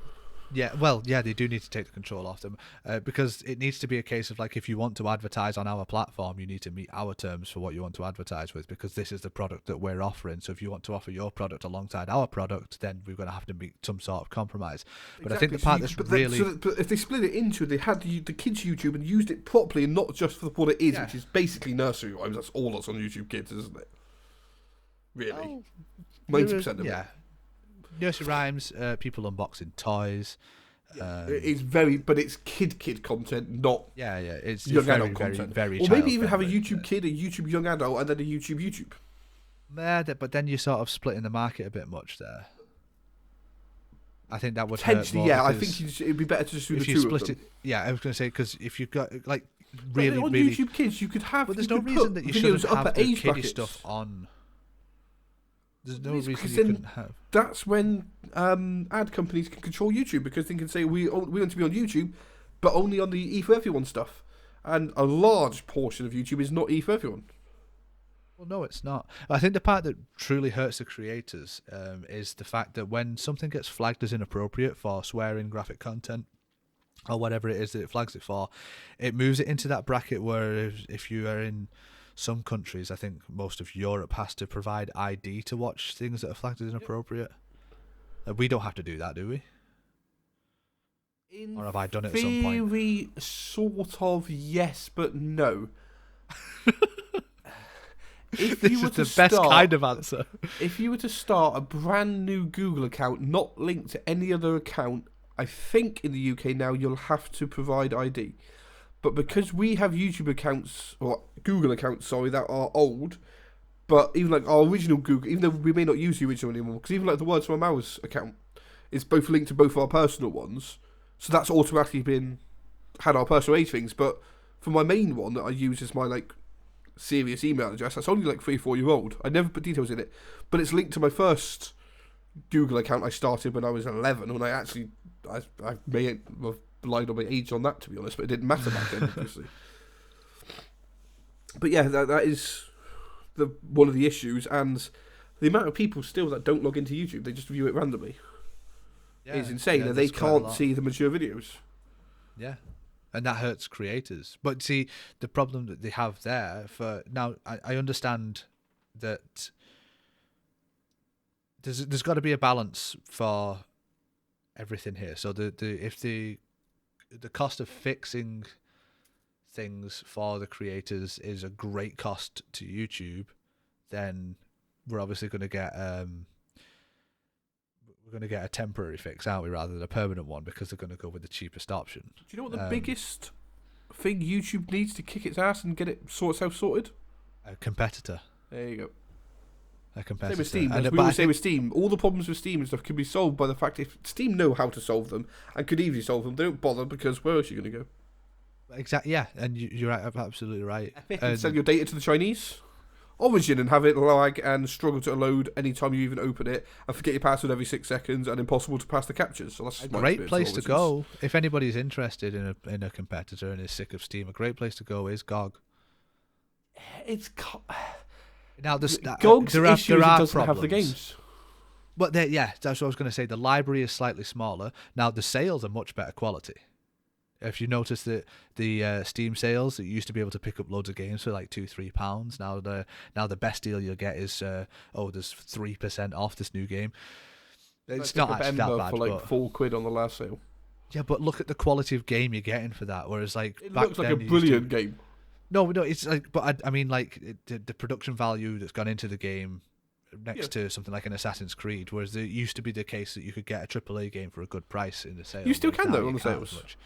Yeah, well, yeah, they do need to take the control off them, because it needs to be a case of, like, if you want to advertise on our platform, you need to meet our terms for what you want to advertise with, because this is the product that we're offering. So if you want to offer your product alongside our product, then we're going to have to meet some sort of compromise. But I think the part that's really... But if they split it into, they had the kids' YouTube and used it properly, and not just for what it is, which is basically nursery rhymes. That's all that's on YouTube Kids, isn't it? Really? 90% of it. Yeah. Nursery rhymes, people unboxing toys. It's but it's kid content, not it's young very, adult content. very or maybe even have a friendly. YouTube Kid, a YouTube young adult, and then a YouTube. Yeah, but then you're sort of splitting the market a bit much there. I think that would potentially, hurt more. I think it'd be better to just do the if you two split of them. it. Yeah, I was going to say, because if you've got on really YouTube Kids, you could have. But there's no reason that you shouldn't have the age kiddie brackets. stuff on. There's no reason you then couldn't have. That's when ad companies can control YouTube, because they can say we want to be on YouTube, but only on the E for Everyone stuff. And a large portion of YouTube is not E for Everyone. Well, no, it's not. I think the part that truly hurts the creators is the fact that when something gets flagged as inappropriate for swearing, graphic content, or whatever it is that it flags it for, it moves it into that bracket where if you are in some countries, I think most of Europe has to provide ID to watch things that are flagged as inappropriate. We don't have to do that, do we? Or have I done it at some point? Theory, sort of, yes, but no. This is the best kind of answer. If you were to start a brand new Google account, not linked to any other account, I think in the UK now you'll have to provide ID. But because we have YouTube accounts, or Google accounts, that are old, but even like our original Google, even though we may not use the original anymore, because even like the wordsfromourmouths account is both linked to both our personal ones, so that's automatically had our personal age things. But for my main one that I use as my like serious email address, that's only like 3-4 year old. I never put details in it, but it's linked to my first Google account I started when I was 11, when I may have lied on my age on that, to be honest, but it didn't matter back then, obviously. But yeah, that is one of the issues, and the amount of people still that don't log into YouTube, they just view it randomly. Is insane, and they can't see the mature videos. Yeah. And that hurts creators. But see, the problem that they have there I understand that there's got to be a balance for everything here. So if the cost of fixing things for the creators is a great cost to YouTube, then we're obviously going to get a temporary fix, aren't we, rather than a permanent one, because they're going to go with the cheapest option. Do you know what the biggest thing YouTube needs to kick its ass and get itself sorted? A competitor. There you go. A competitor. Same with Steam. We always say with Steam, all the problems with Steam and stuff can be solved by the fact if Steam know how to solve them and could easily solve them, they don't bother, because where else are you going to go? Exactly. Yeah, and you're absolutely right. Sell your data to the Chinese. Origin and have it lag and struggle to load anytime you even open it, and forget your password every 6 seconds, and impossible to pass the captures. So that's a great place to go if anybody's interested in a competitor and is sick of Steam. A great place to go is GOG. Now GOG's there issue are doesn't problems. have the games. But that's what I was going to say. The library is slightly smaller. Now the sales are much better quality. If you notice that the Steam sales, that you used to be able to pick up loads of games for like £2-3. Now the best deal you'll get is there's 3% off this new game. It's I picked not up actually that Ember bad, for like but £4 on the last sale. yeah, but look at the quality of game you're getting for that. Whereas like It back looks like then a you used to- brilliant game. No, it's like, but I mean, like the production value that's gone into the game next to something like an Assassin's Creed, whereas it used to be the case that you could get a AAA game for a good price in the sale. You still whereas can now though you on the can't sales. as much.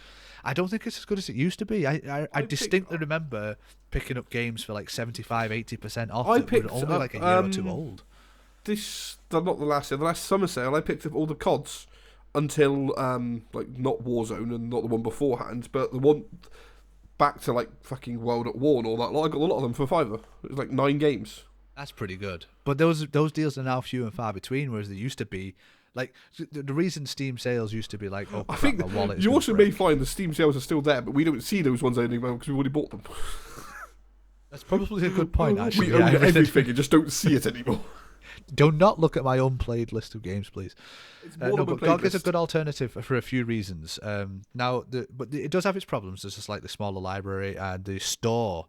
I don't think it's as good as it used to be. I distinctly remember picking up games for like 75-80% off I that were picked only up, like a year or two old. Not the last sale, the last summer sale. I picked up all the CODs until like not Warzone and not the one beforehand, but the one back to like fucking World at War and all that. I got a lot of them for £5. It was like 9 games. That's pretty good. But those deals are now few and far between, whereas they used to be. Like the reason Steam sales used to be like, oh, I crap, think my wallet is you gonna also break. may find the Steam sales are still there, but we don't see those ones anymore because we've already bought them. That's probably a good point. Actually, We own everything and just don't see it anymore. Do not look at my unplayed list of games, please. It's No, than a but GOG is a playlist. good alternative for a few reasons. But it does have its problems. There's just like the smaller library, and the store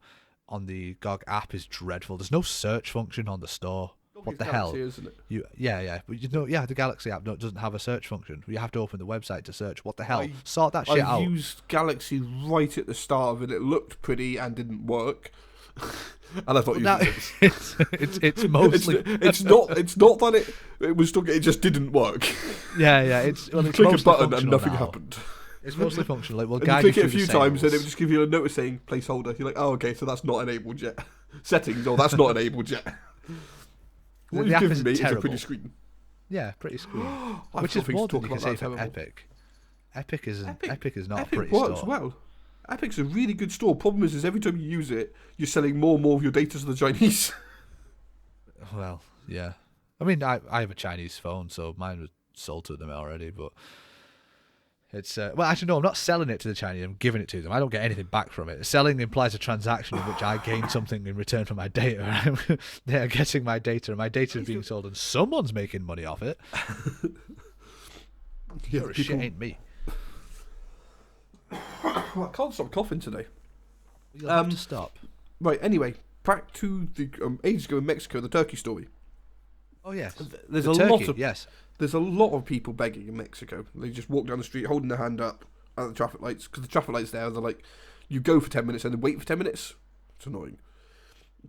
on the GOG app is dreadful. There's no search function on the store. What the hell? Galaxy, isn't it? But the Galaxy app doesn't have a search function. You have to open the website to search. What the hell? I- Sort that shit I out. used Galaxy right at the start of it. It looked pretty and didn't work. And I thought you That- should do this. it's mostly It's not that it was still, it just didn't work. It's You it's click a mostly button and functional nothing now. happened. It's mostly functional. Like, we'll And guide you click you it a through few the times and it sales. would just give you a notice saying placeholder. You're like, oh, okay, so that's not enabled yet. Settings, oh, that's not enabled yet. What The you've app given isn't me is a terrible. pretty screen. Yeah, pretty screen. I've Which got is things more to than talk you can about say that for terrible. Epic. Epic is not Epic a pretty works store. well. Epic's a really good store. Problem is every time you use it, you're selling more and more of your data to the Chinese. Well, yeah. I mean, I have a Chinese phone, so mine was sold to them already. But it's well, actually, no, I'm not selling it to the Chinese. I'm giving it to them. I don't get anything back from it. Selling implies a transaction in which I gain something in return for my data. They're getting my data, and my data is being sold, and someone's making money off it. Yeah, Sure as shit ain't me. I can't stop coughing today. You'll have to stop. Right, anyway, back to the ages ago in Mexico, the turkey story. Oh yes, There's the a turkey, lot of yes. There's a lot of people begging in Mexico. They just walk down the street holding their hand up at the traffic lights because the traffic lights there. They're like, you go for 10 minutes and then wait for 10 minutes. It's annoying.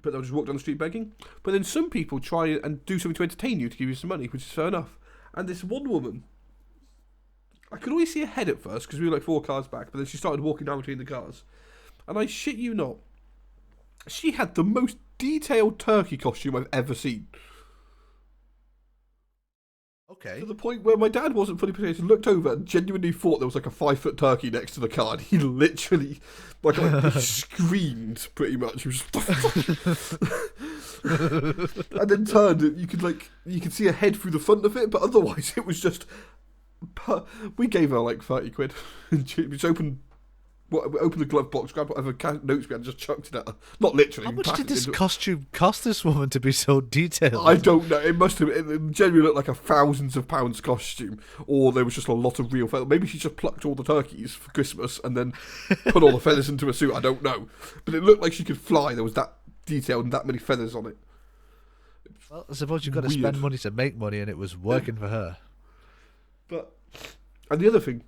But they'll just walk down the street begging. But then some people try and do something to entertain you to give you some money, which is fair enough. And this one woman, I could always see her head at first because we were like 4 cars back, but then she started walking down between the cars. And I shit you not, she had the most detailed turkey costume I've ever seen. Okay. To the point where my dad wasn't fully prepared, looked over and genuinely thought there was like a 5-foot turkey next to the car. And he literally, he screamed pretty much. He was just and then turned. You could see a head through the front of it, but otherwise it was just. We gave her like 30 quid. And she just opened the glove box, grabbed whatever notes we had, and just chucked it at her. Not literally. How much packed did it this into- costume cost this woman to be so detailed? I don't know. It must have. It genuinely looked like a thousands of pounds costume, or there was just a lot of real feathers. Maybe she just plucked all the turkeys for Christmas and then put all the feathers into a suit. I don't know, but it looked like she could fly. There was that detailed and that many feathers on it. Well, I suppose you've got to Weird. spend money to make money, and it was working for her. And the other thing,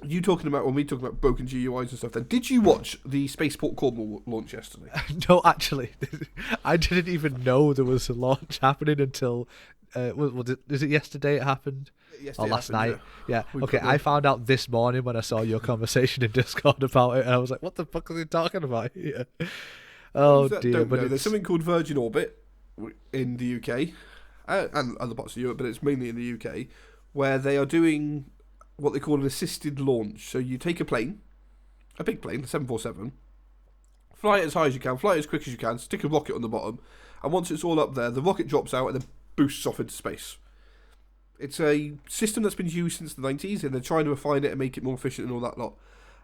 you talking about, when we talking about broken GUIs and stuff, then did you watch the Spaceport Cornwall launch yesterday? No, actually, I didn't even know there was a launch happening until. Is it yesterday it happened? Yesterday Or last happened, night? Yeah. We Okay, put I found out this morning when I saw your conversation in Discord about it, and I was like, "What the fuck are they talking about here?" Oh That dear! don't But know, there's it's something called Virgin Orbit in the UK and other parts of Europe, but it's mainly in the UK, where they are doing what they call an assisted launch. So you take a plane, a big plane, a 747, fly it as high as you can, fly it as quick as you can, stick a rocket on the bottom, and once it's all up there, the rocket drops out and then boosts off into space. It's a system that's been used since the 90s, and they're trying to refine it and make it more efficient and all that lot.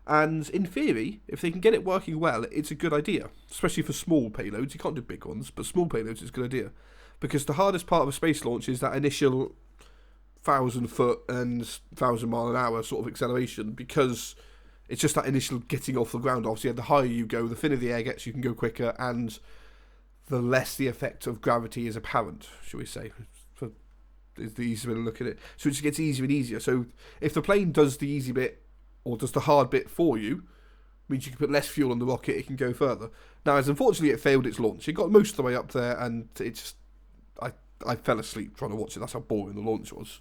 And in theory, if they can get it working well, it's a good idea, especially for small payloads. You can't do big ones, but small payloads is a good idea. Because the hardest part of a space launch is that initial 1,000 foot and 1,000 mile an hour sort of acceleration, because It's just that initial getting off the ground. Obviously, the higher you go, the thinner the air gets, you can go quicker, and the less the effect of gravity is apparent, shall we say. Is the easiest way to look at it. So it just gets easier and easier. So if the plane does the easy bit, or does the hard bit for you, means you can put less fuel on the rocket, it can go further. Now, as unfortunately it failed its launch. It got most of the way up there, and it just... I fell asleep trying to watch it. That's how boring the launch was.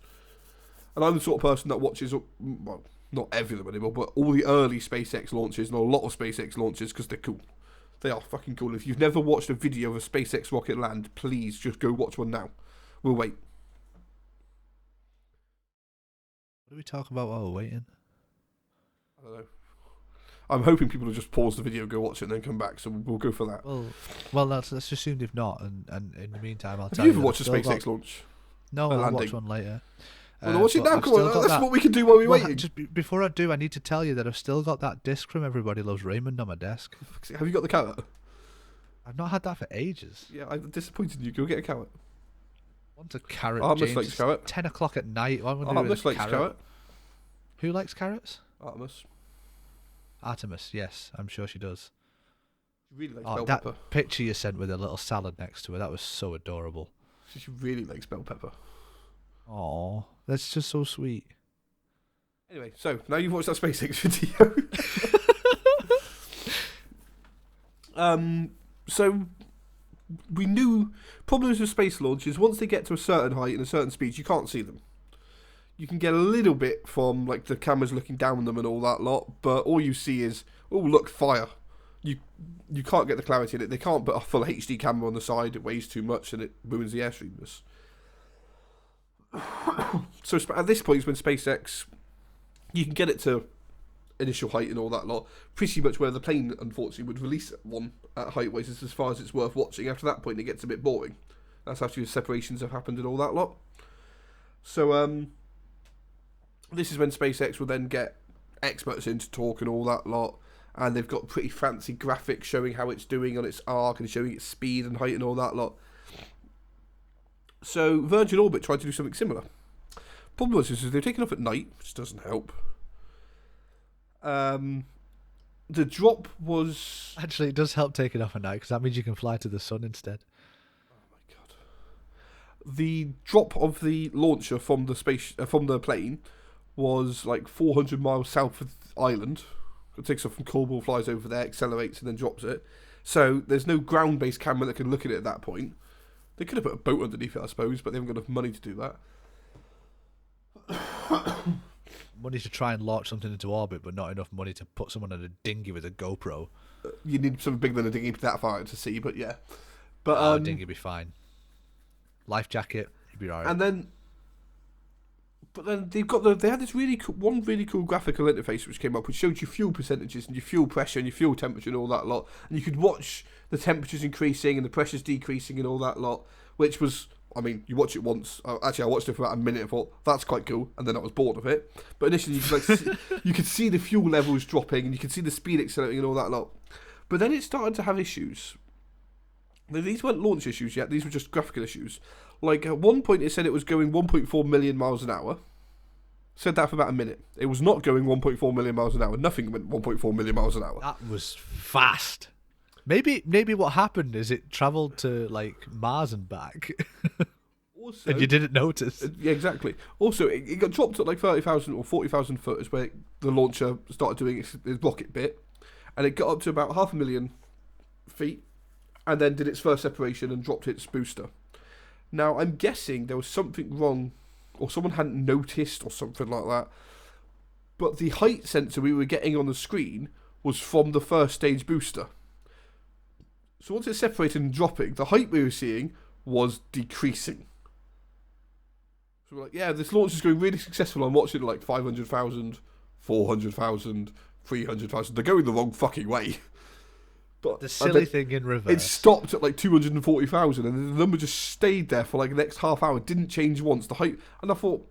And I'm the sort of person that watches, well, not every of them anymore, but all the early SpaceX launches and a lot of SpaceX launches because they're cool. They are fucking cool. If you've never watched a video of a SpaceX rocket land, please just go watch one now. We'll wait. What do we talk about while we're waiting? I don't know. I'm hoping people will just pause the video, go watch it, and then come back. So we'll go for that. Well, let's assume they've not, and in the meantime, I'll tell you you. Have you ever watched a SpaceX launch? No, I'll watch one later. Well, watch it now. Come on, that's what we can do while we're waiting. Just before I do, I need to tell you that I've still got that disc from Everybody Loves Raymond on my desk. Have you got the carrot? I've not had that for ages. Yeah, I'm disappointed in you. Go get a carrot. Want a carrot? Artemis likes carrot. 10 o'clock at night. Artemis likes carrot. Who likes carrots? Artemis, yes, I'm sure she does. She really likes bell that pepper. Picture you sent with a little salad next to her, that was so adorable. She really likes bell pepper. Aw, that's just so sweet. Anyway, so now you've watched that SpaceX video. So we knew problems with space launches. Once they get to a certain height and a certain speed, you can't see them. You can get a little bit from like the cameras looking down on them and all that lot, but all you see is, oh look, fire. You can't get the clarity in it. They can't put a full HD camera on the side. It weighs too much and it ruins the airstreamness. So at this point is when SpaceX, you can get it to initial height and all that lot, pretty much where the plane unfortunately would release one at height ways as far as it's worth watching. After that point it gets a bit boring. That's after the separations have happened and all that lot. So this is when SpaceX will then get experts in to talk and all that lot, and they've got pretty fancy graphics showing how it's doing on its arc and showing its speed and height and all that lot. So Virgin Orbit tried to do something similar. Problem was is they're taking off at night, which doesn't help. The drop was... Actually, it does help taking off at night, because that means you can fly to the sun instead. Oh my god. The drop of the launcher from the plane was like 400 miles south of the island. It takes off from Cornwall, flies over there, accelerates, and then drops it. So there's no ground-based camera that can look at it at that point. They could have put a boat underneath it, I suppose, but they haven't got enough money to do that. Money to try and launch something into orbit, but not enough money to put someone in a dinghy with a GoPro. You need something bigger than a dinghy that far out to sea, but yeah. But a dinghy would be fine. Life jacket, you'd be alright. And then, but then they had this really cool graphical interface which came up, which showed you fuel percentages and your fuel pressure and your fuel temperature and all that lot, and you could watch the temperatures increasing and the pressures decreasing and all that lot, which was, I mean, you watch it once. Actually, I watched it for about a minute and thought, that's quite cool, and then I was bored of it. But initially, you could see the fuel levels dropping, and you could see the speed accelerating and all that lot. But then it started to have issues. Now, these weren't launch issues yet, these were just graphical issues. Like, at one point it said it was going 1.4 million miles an hour. Said that for about a minute. It was not going 1.4 million miles an hour. Nothing went 1.4 million miles an hour. That was fast. Maybe what happened is it travelled to like Mars and back, also, and you didn't notice. Yeah, exactly. Also, it got dropped at like 30,000 or 40,000 foot is where the launcher started doing its rocket bit, and it got up to about 500,000 feet, and then did its first separation and dropped its booster. Now, I'm guessing there was something wrong, or someone hadn't noticed, or something like that. But the height sensor we were getting on the screen was from the first stage booster. So once it separated and dropping, the height we were seeing was decreasing. So we're like, yeah, this launch is going really successful. I'm watching like 500,000, 400,000, 300,000. They're going the wrong fucking way. But the silly thing in reverse. It stopped at like 240,000, and the number just stayed there for like the next half hour. It didn't change once. The height, and I thought,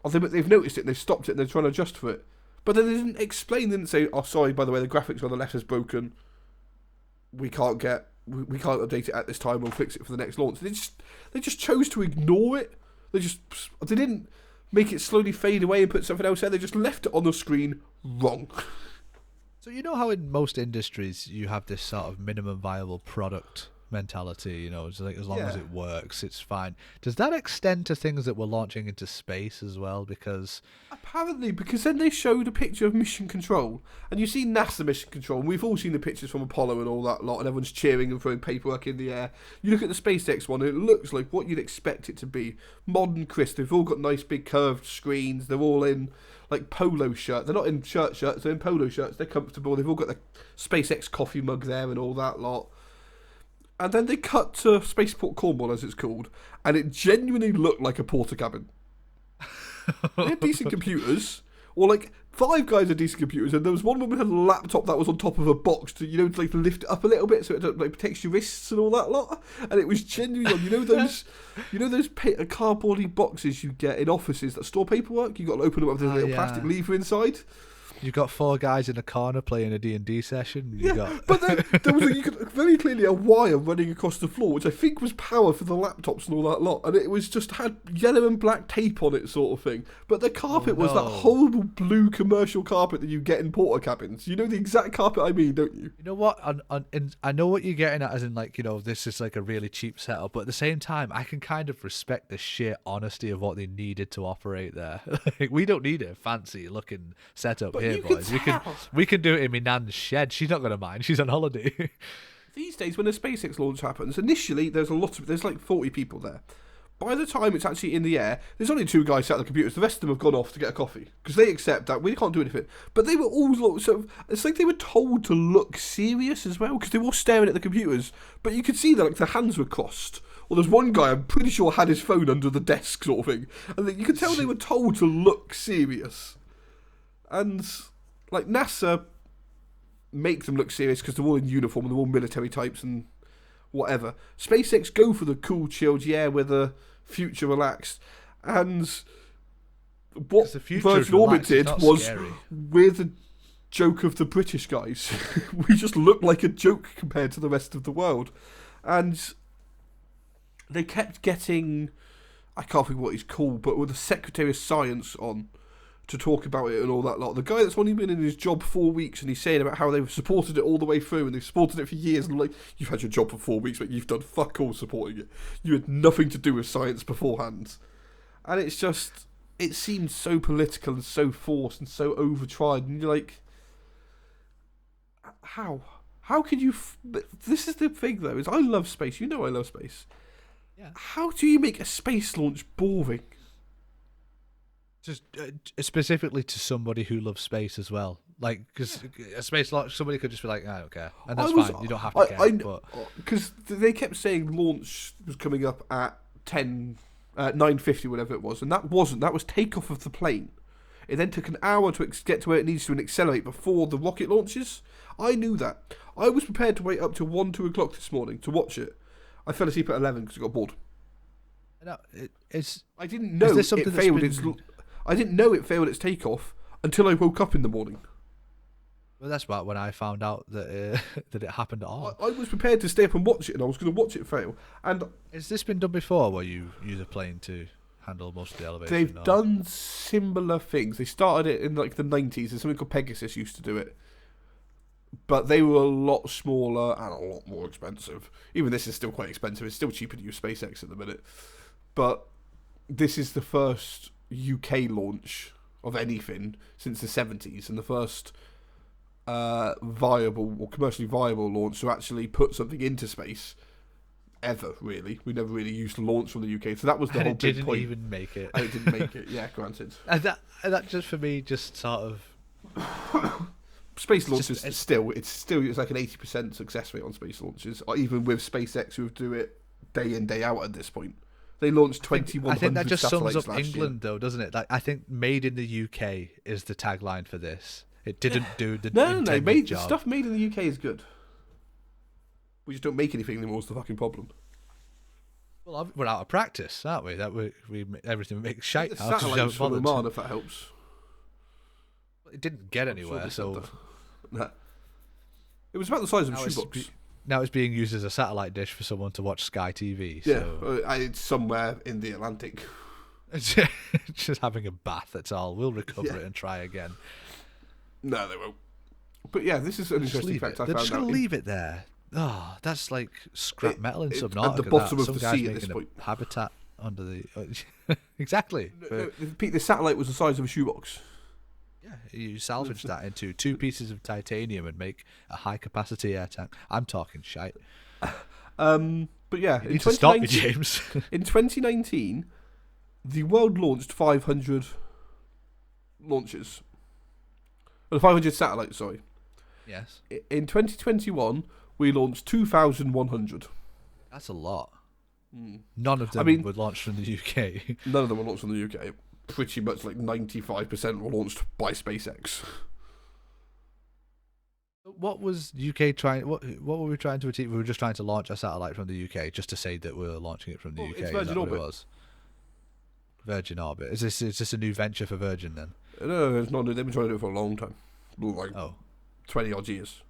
oh, they've noticed it. And they've stopped it. And they're trying to adjust for it. But then they didn't explain. They didn't say, oh, sorry, by the way, the graphics on the left is broken. We can't update it at this time. We'll fix it for the next launch. They just chose to ignore it. They didn't make it slowly fade away and put something else there. They just left it on the screen wrong. So you know how in most industries you have this sort of minimum viable product mentality, it's like as long as Yeah. it works, it's fine. Does that extend to things that we're launching into space as well? Because Apparently, because then they showed a picture of Mission Control, and you see NASA Mission Control, and we've all seen the pictures from Apollo and all that lot, and everyone's cheering and throwing paperwork in the air. You look at the SpaceX one, and it looks like what you'd expect it to be. Modern, crisp. They've all got nice big curved screens. They're all in like polo shirts. They're not in shirts. They're in polo shirts. They're comfortable. They've all got the SpaceX coffee mug there and all that lot. And then they cut to Spaceport Cornwall, as it's called, and it genuinely looked like a porter cabin. They had decent computers, or like 5 guys had decent computers, and there was one woman who had a laptop that was on top of a box to, like lift it up a little bit so it like protects your wrists and all that lot. And it was genuinely on, those cardboardy boxes you get in offices that store paperwork. You got to open them up with a little plastic lever inside. You've got 4 guys in a corner playing a D&D session. But then there was you could very clearly a wire running across the floor, which I think was power for the laptops and all that lot. And it was just had yellow and black tape on it, sort of thing. But the carpet was that horrible blue commercial carpet that you get in porter cabins. You know the exact carpet I mean, don't you? You know what? I know what you're getting at, as in like, this is like a really cheap setup. But at the same time, I can kind of respect the sheer honesty of what they needed to operate there. Like, we don't need a fancy looking setup here. Boys. We can do it in my nan's shed. She's not going to mind. She's on holiday. These days, when a SpaceX launch happens, initially there's like 40 people there. By the time it's actually in the air, there's only 2 guys sat at the computers. The rest of them have gone off to get a coffee because they accept that we can't do anything. But they were all it's like they were told to look serious as well because they were all staring at the computers. But you could see that like their hands were crossed. Or there's one guy I'm pretty sure had his phone under the desk, sort of thing, and you could tell they were told to look serious. And like NASA make them look serious because they're all in uniform and they're all military types and whatever. SpaceX go for the cool, chilled, with the future relaxed. And what Virgin Orbit did was we're the joke of the British guys. We just look like a joke compared to the rest of the world. And they kept getting, I can't think what he's called, but with the Secretary of Science on to talk about it and all that lot. The guy that's only been in his job 4 weeks and he's saying about how they've supported it all the way through and they've supported it for years. And like, you've had your job for 4 weeks, but you've done fuck all supporting it. You had nothing to do with science beforehand. And it's just, it seems so political and so forced and so overtried. And you're like, how? How could you... This is the thing though, is I love space. You know I love space. Yeah. How do you make a space launch boring? Just specifically to somebody who loves space as well. Like, because a space launch, somebody could just be like, I don't care. And that's fine. You don't have to care. Because they kept saying launch was coming up at 9:50, whatever it was. And that wasn't. That was takeoff of the plane. It then took an hour to get to where it needs to and accelerate before the rocket launches. I knew that. I was prepared to wait up till 1, 2 o'clock this morning to watch it. I fell asleep at 11 because I got bored. No, I didn't know it failed. I didn't know it failed its takeoff until I woke up in the morning. Well, that's about when I found out that that it happened at all. I was prepared to stay up and watch it, and I was going to watch it fail. And has this been done before, where you use a plane to handle most of the elevation? They've done similar things. They started it in like the 90s. There's something called Pegasus used to do it. But they were a lot smaller and a lot more expensive. Even this is still quite expensive. It's still cheaper to use SpaceX at the minute. But this is the first UK launch of anything since the 70s, and the first viable or commercially viable launch to actually put something into space ever, really. We never really used to launch from the UK, so that was the whole big point. And it didn't even make it. And it didn't make it, yeah, granted. And that just, for me, just sort of... Space launches, it's like an 80% success rate on space launches, or even with SpaceX, who do it day in, day out at this point. They launched 2,100 satellites. I think that just sums up England, year. Though, doesn't it? Like, I think "Made in the UK" is the tagline for this. It didn't do the intended job. Stuff made in the UK is good. We just don't make anything anymore. Is the fucking problem? Well, we're out of practice, aren't we? That we everything makes shite. Satellites from Oman, if that helps. It didn't get anywhere, so. Nah. It was about the size of a shoebox. Now it's being used as a satellite dish for someone to watch Sky TV. So. Yeah, it's somewhere in the Atlantic. It's just having a bath, that's all. We'll recover it and try again. No, they won't. But yeah, this is an Just interesting leave fact it. I They're found just out. gonna leave it there. Oh, that's like scrap metal in It's at Subnautica. the bottom of Some the guys sea at this making point. a habitat under the. Exactly. Pete, the satellite was the size of a shoebox. Yeah, you salvage that into 2 pieces of titanium and make a high capacity air tank. I'm talking shite. But yeah, You need to stop me, James. in 2019, the world launched 500 launches. 500 satellites, sorry. Yes. In 2021, we launched 2,100. That's a lot. None of them were launched from the UK. None of them were launched from the UK. Pretty much like 95% were launched by SpaceX. What was UK trying? What were we trying to achieve? We were just trying to launch a satellite from the UK, just to say that we were launching it from the UK. It's Virgin Orbit. It was? Virgin Orbit. Is this a new venture for Virgin then? No, it's not. They've been trying to do it for a long time, like 20 odd years.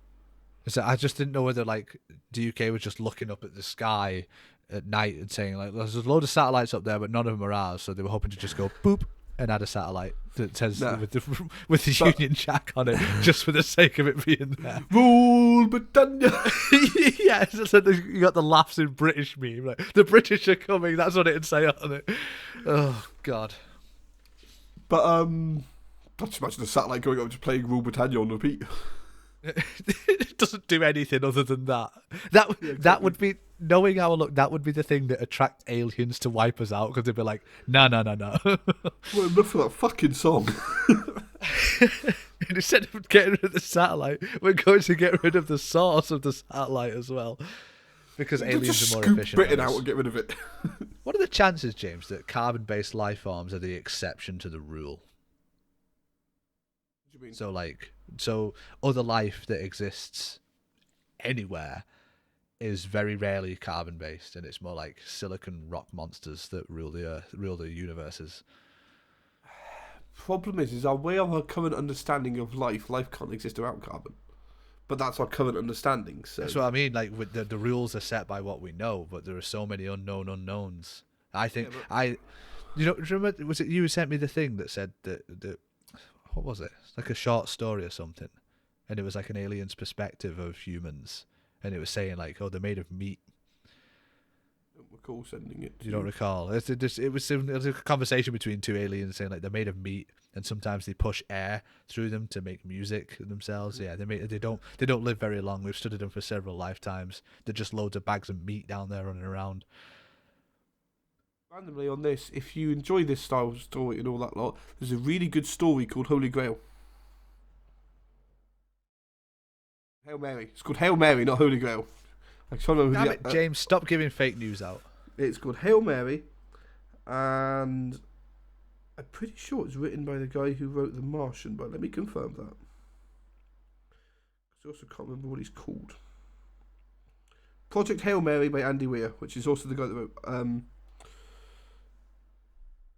So I just didn't know whether like the UK was just looking up at the sky at night and saying like, "There's a load of satellites up there, but none of them are ours." So they were hoping to just go boop and add a satellite that says with the Union Jack on it, just for the sake of it being there. Rule Britannia. Yeah, it's like you got the laughs in British meme. Like, the British are coming. That's what it'd say on it. Oh God. But just imagine a satellite going up just playing Rule Britannia on repeat. It doesn't do anything other than that. That would be, knowing our luck, that would be the thing that attract aliens to wipe us out, because they'd be like, no. Well, enough for that fucking song. And instead of getting rid of the satellite, we're going to get rid of the source of the satellite as well, because aliens are more efficient. Britain out and get rid of it. What are the chances, James, that carbon-based life forms are the exception to the rule? What do you mean? So other life that exists anywhere is very rarely carbon based, and it's more like silicon rock monsters that rule the earth, rule the universes. Problem is our way of our current understanding of life can't exist without carbon. But that's our current understanding. So that's what I mean. Like, with the rules are set by what we know, but there are so many unknown unknowns. I think remember, was it you who sent me the thing that said that what was it? Like a short story or something, and it was like an alien's perspective of humans, and it was saying like, oh, they're made of meat. I don't recall sending it. You don't recall? It was a conversation between 2 aliens saying like they're made of meat, and sometimes they push air through them to make music themselves. Yeah, they don't live very long. We've studied them for several lifetimes. They're just loads of bags of meat down there running around. Randomly on this, if you enjoy this style of story and all that lot, there's a really good story called Holy Grail. Hail Mary. It's called Hail Mary, not Holy Grail. Damn it, James, stop giving fake news out. It's called Hail Mary, and I'm pretty sure it's written by the guy who wrote The Martian, but let me confirm that. I also can't remember what he's called. Project Hail Mary by Andy Weir, which is also the guy that wrote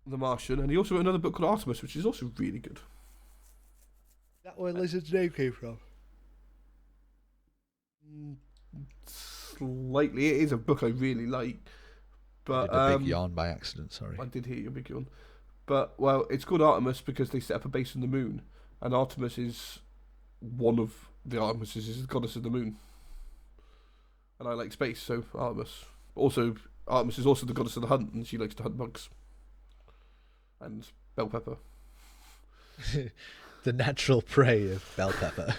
The Martian, and he also wrote another book called Artemis, which is also really good. Is that where Lizard's name came from? Slightly. It is a book I really like. But I did a big yawn by accident, sorry. I did hear your big yawn. But, well, it's called Artemis because they set up a base on the moon. And Artemis is one of the Artemises, is the goddess of the moon. And I like space, so Artemis. Also, Artemis is also the goddess of the hunt, and she likes to hunt bugs. And bell pepper. The natural prey of bell pepper.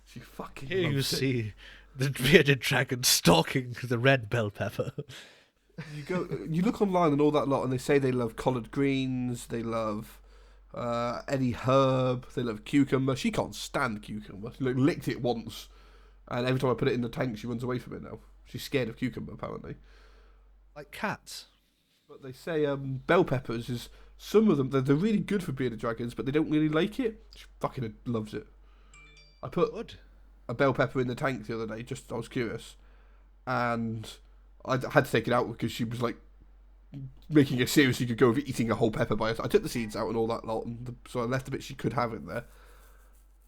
She fucking Here you loves it. see the bearded dragon stalking the red bell pepper. You look online and all that lot, and they say they love collard greens, they love any herb, they love cucumber. She can't stand cucumber. She licked it once, and every time I put it in the tank, she runs away from it now. She's scared of cucumber, apparently. Like cats. But they say bell peppers is, some of them, they're really good for bearded dragons, but they don't really like it. She fucking loves it. I put a bell pepper in the tank the other day, I was curious, and I had to take it out because she was like making it serious. You could go over eating a whole pepper by it. I took the seeds out and all that lot, and so I left the bit she could have in there.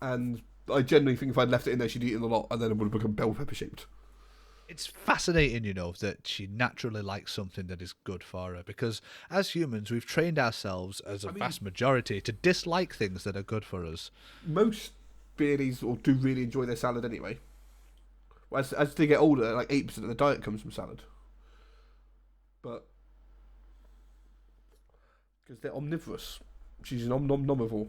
And I generally think if I'd left it in there, she'd eat it a lot, and then it would have become bell pepper shaped. It's fascinating, that she naturally likes something that is good for her, because as humans, we've trained ourselves as a vast majority to dislike things that are good for us. Most really or do really enjoy their salad anyway. As they get older, like 8% of the diet comes from salad. But because they're omnivorous, she's an omnivore.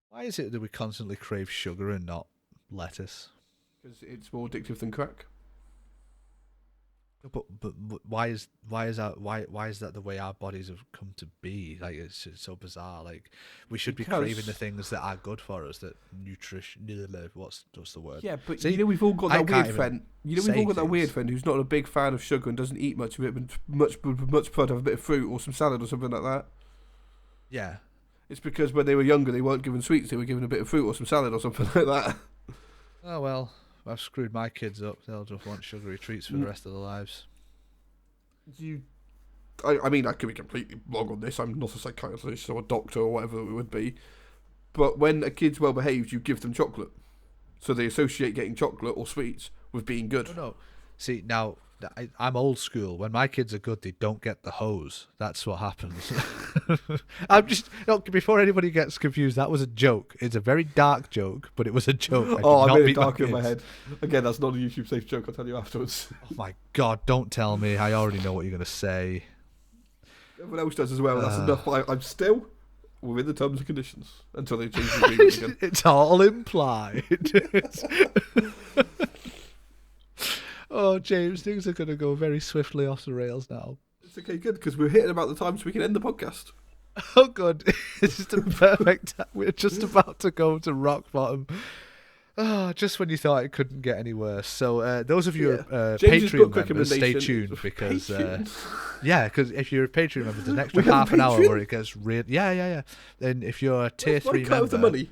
Why is it that we constantly crave sugar and not lettuce? Because it's more addictive than crack. But why is that the way our bodies have come to be? Like it's so bizarre. Like we should be craving the things that are good for us. That nutrition. What's the word? Yeah, but See, we've all got that weird friend. We've all got that things. weird friend who's not a big fan of sugar and doesn't eat much of it, but much prefer to have a bit of fruit or some salad or something like that. Yeah. It's because when they were younger, they weren't given sweets; they were given a bit of fruit or some salad or something like that. Oh well. I've screwed my kids up. They'll just want sugary treats for the rest of their lives. I mean, I could be completely wrong on this. I'm not a psychiatrist or a doctor or whatever it would be. But when a kid's well behaved, you give them chocolate. So they associate getting chocolate or sweets with being good. Oh, no. See, now, I'm old school. When my kids are good, they don't get the hose. That's what happens. I'm just... No, before anybody gets confused, that was a joke. It's a very dark joke, but it was a joke. I made it dark in my head. Again, that's not a YouTube safe joke. I'll tell you afterwards. Oh my God, don't tell me. I already know what you're going to say. Everyone else does as well. That's enough. I'm still within the terms and conditions until they change the agreement again. It's all implied. Oh, James, things are going to go very swiftly off the rails now. It's okay, good, because we're hitting about the time so we can end the podcast. Oh, good. It's just the perfect time. We're just about to go to rock bottom. Oh, just when you thought it couldn't get any worse. So those of you Patreon members, stay tuned because because if you're a Patreon member, there's an extra half an hour where it gets real. Yeah. Then if you're a tier 3 member, the money.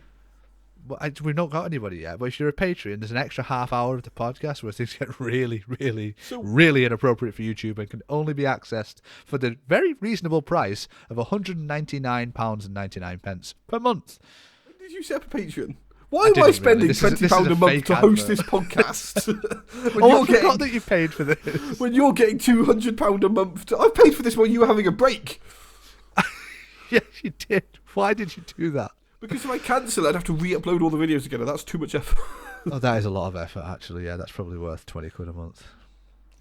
Well, we've not got anybody yet, but if you're a Patreon, there's an extra half hour of the podcast where things get really, really, really inappropriate for YouTube and can only be accessed for the very reasonable price of £199.99 per month. When did you set up a Patreon? Why am I spending £20 a month to host this podcast? I forgot that you paid for this. When you're getting £200 a month, I've paid for this while you were having a break. Yes, you did. Why did you do that? Because if I cancel, I'd have to re-upload all the videos again, and that's too much effort. Oh, that is a lot of effort, actually. Yeah, that's probably worth £20 a month.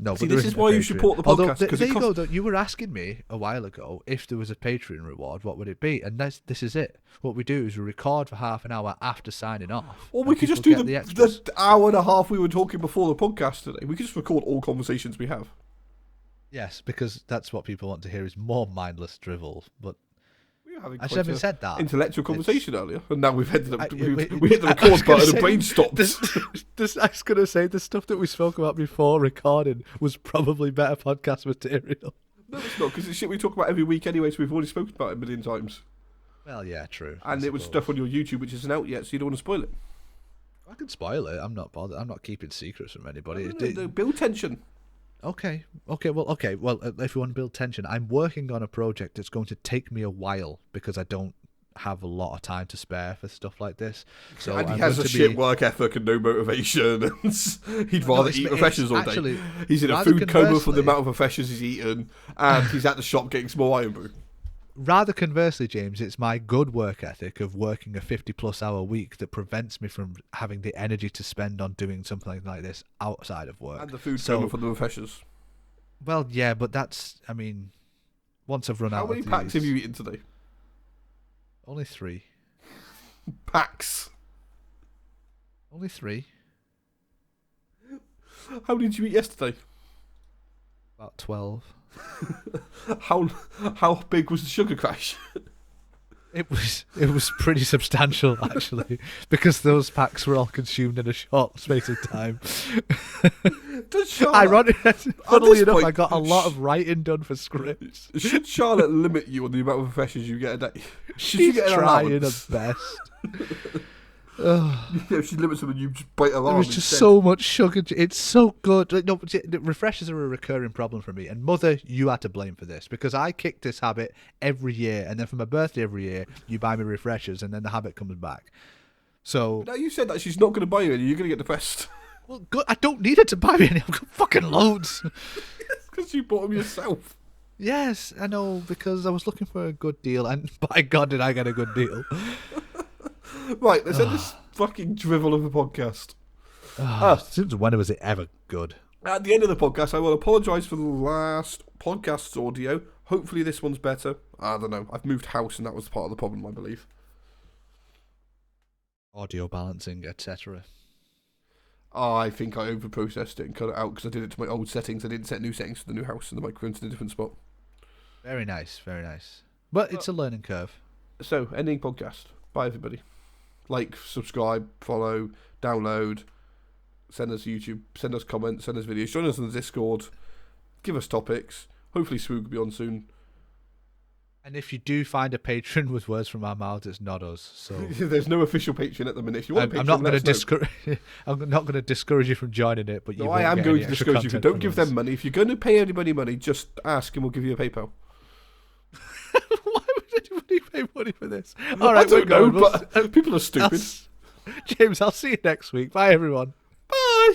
No, see, but this is why you support the podcast. There you go. You were asking me a while ago if there was a Patreon reward, what would it be? And this is it. What we do is we record for half an hour after signing off. Or we could just do the hour and a half we were talking before the podcast today. We could just record all conversations we have. Yes, because that's what people want to hear is more mindless drivel. But I haven't said that. Intellectual conversation earlier, and now we've ended up. We hit the record button and brain stopped. I was going to say the stuff that we spoke about before recording was probably better podcast material. No, it's not, because it's shit we talk about every week anyway. So we've already spoken about it a million times. Well, yeah, true. And it was stuff on your YouTube which isn't out yet, so you don't want to spoil it. I can spoil it. I'm not bothered. I'm not keeping secrets from anybody. No, build tension. Okay. Well, if you want to build tension, I'm working on a project that's going to take me a while because I don't have a lot of time to spare for stuff like this. So and he has a shit work ethic and no motivation. And he'd rather eat refreshers all day. He's in a food coma from the amount of refreshers he's eaten, and he's at the shop getting small iron brew. Rather conversely, James, it's my good work ethic of working a 50-plus hour week that prevents me from having the energy to spend on doing something like this outside of work. And the food coma for the refreshers. Well, yeah, but that's, once I've run out of these... How many packs have you eaten today? Only 3. Packs? Only 3. How did you eat yesterday? About 12. How big was the sugar crash? It was pretty substantial, actually, because those packs were all consumed in a short space of time. Funnily enough, I got a lot of writing done for scripts. Should Charlotte limit you on the amount of refreshers you get a day? She's trying her best. If she limits them and you just bite her arm. There's just so much sugar. It's so good. No, but refreshers are a recurring problem for me. And Mother, you had to blame for this because I kicked this habit every year, and then for my birthday every year, you buy me refreshers, and then the habit comes back. So now you said that she's not going to buy you any. You're going to get depressed. Well, good. I don't need her to buy me any. I've got fucking loads. Because you bought them yourself. Yes, I know, because I was looking for a good deal, and by God, did I get a good deal. Right, let's end this fucking drivel of a podcast. Since when was it ever good? At the end of the podcast, I will apologise for the last podcast's audio. Hopefully this one's better. I don't know. I've moved house and that was part of the problem, I believe. Audio balancing, etc. I think I overprocessed it and cut it out because I did it to my old settings. I didn't set new settings for the new house and the microphone's in a different spot. Very nice, very nice. But it's a learning curve. So, ending podcast. Bye, everybody. Like, subscribe, follow, download, send us YouTube, send us comments, send us videos, join us on the Discord, give us topics. Hopefully Swoog will be on soon. And if you do find a patron with words from our mouths, it's not us. So there's no official patron at the minute. If you want I'm not going to discourage. I'm not going to discourage you from joining it, but you. No, won't I am get going any to extra discourage you. content Don't from give us. them money. If you're going to pay anybody money, just ask and we'll give you a PayPal. Why would anybody pay money for this? All right, I don't know, but people are stupid. James, I'll see you next week. Bye, everyone. Bye.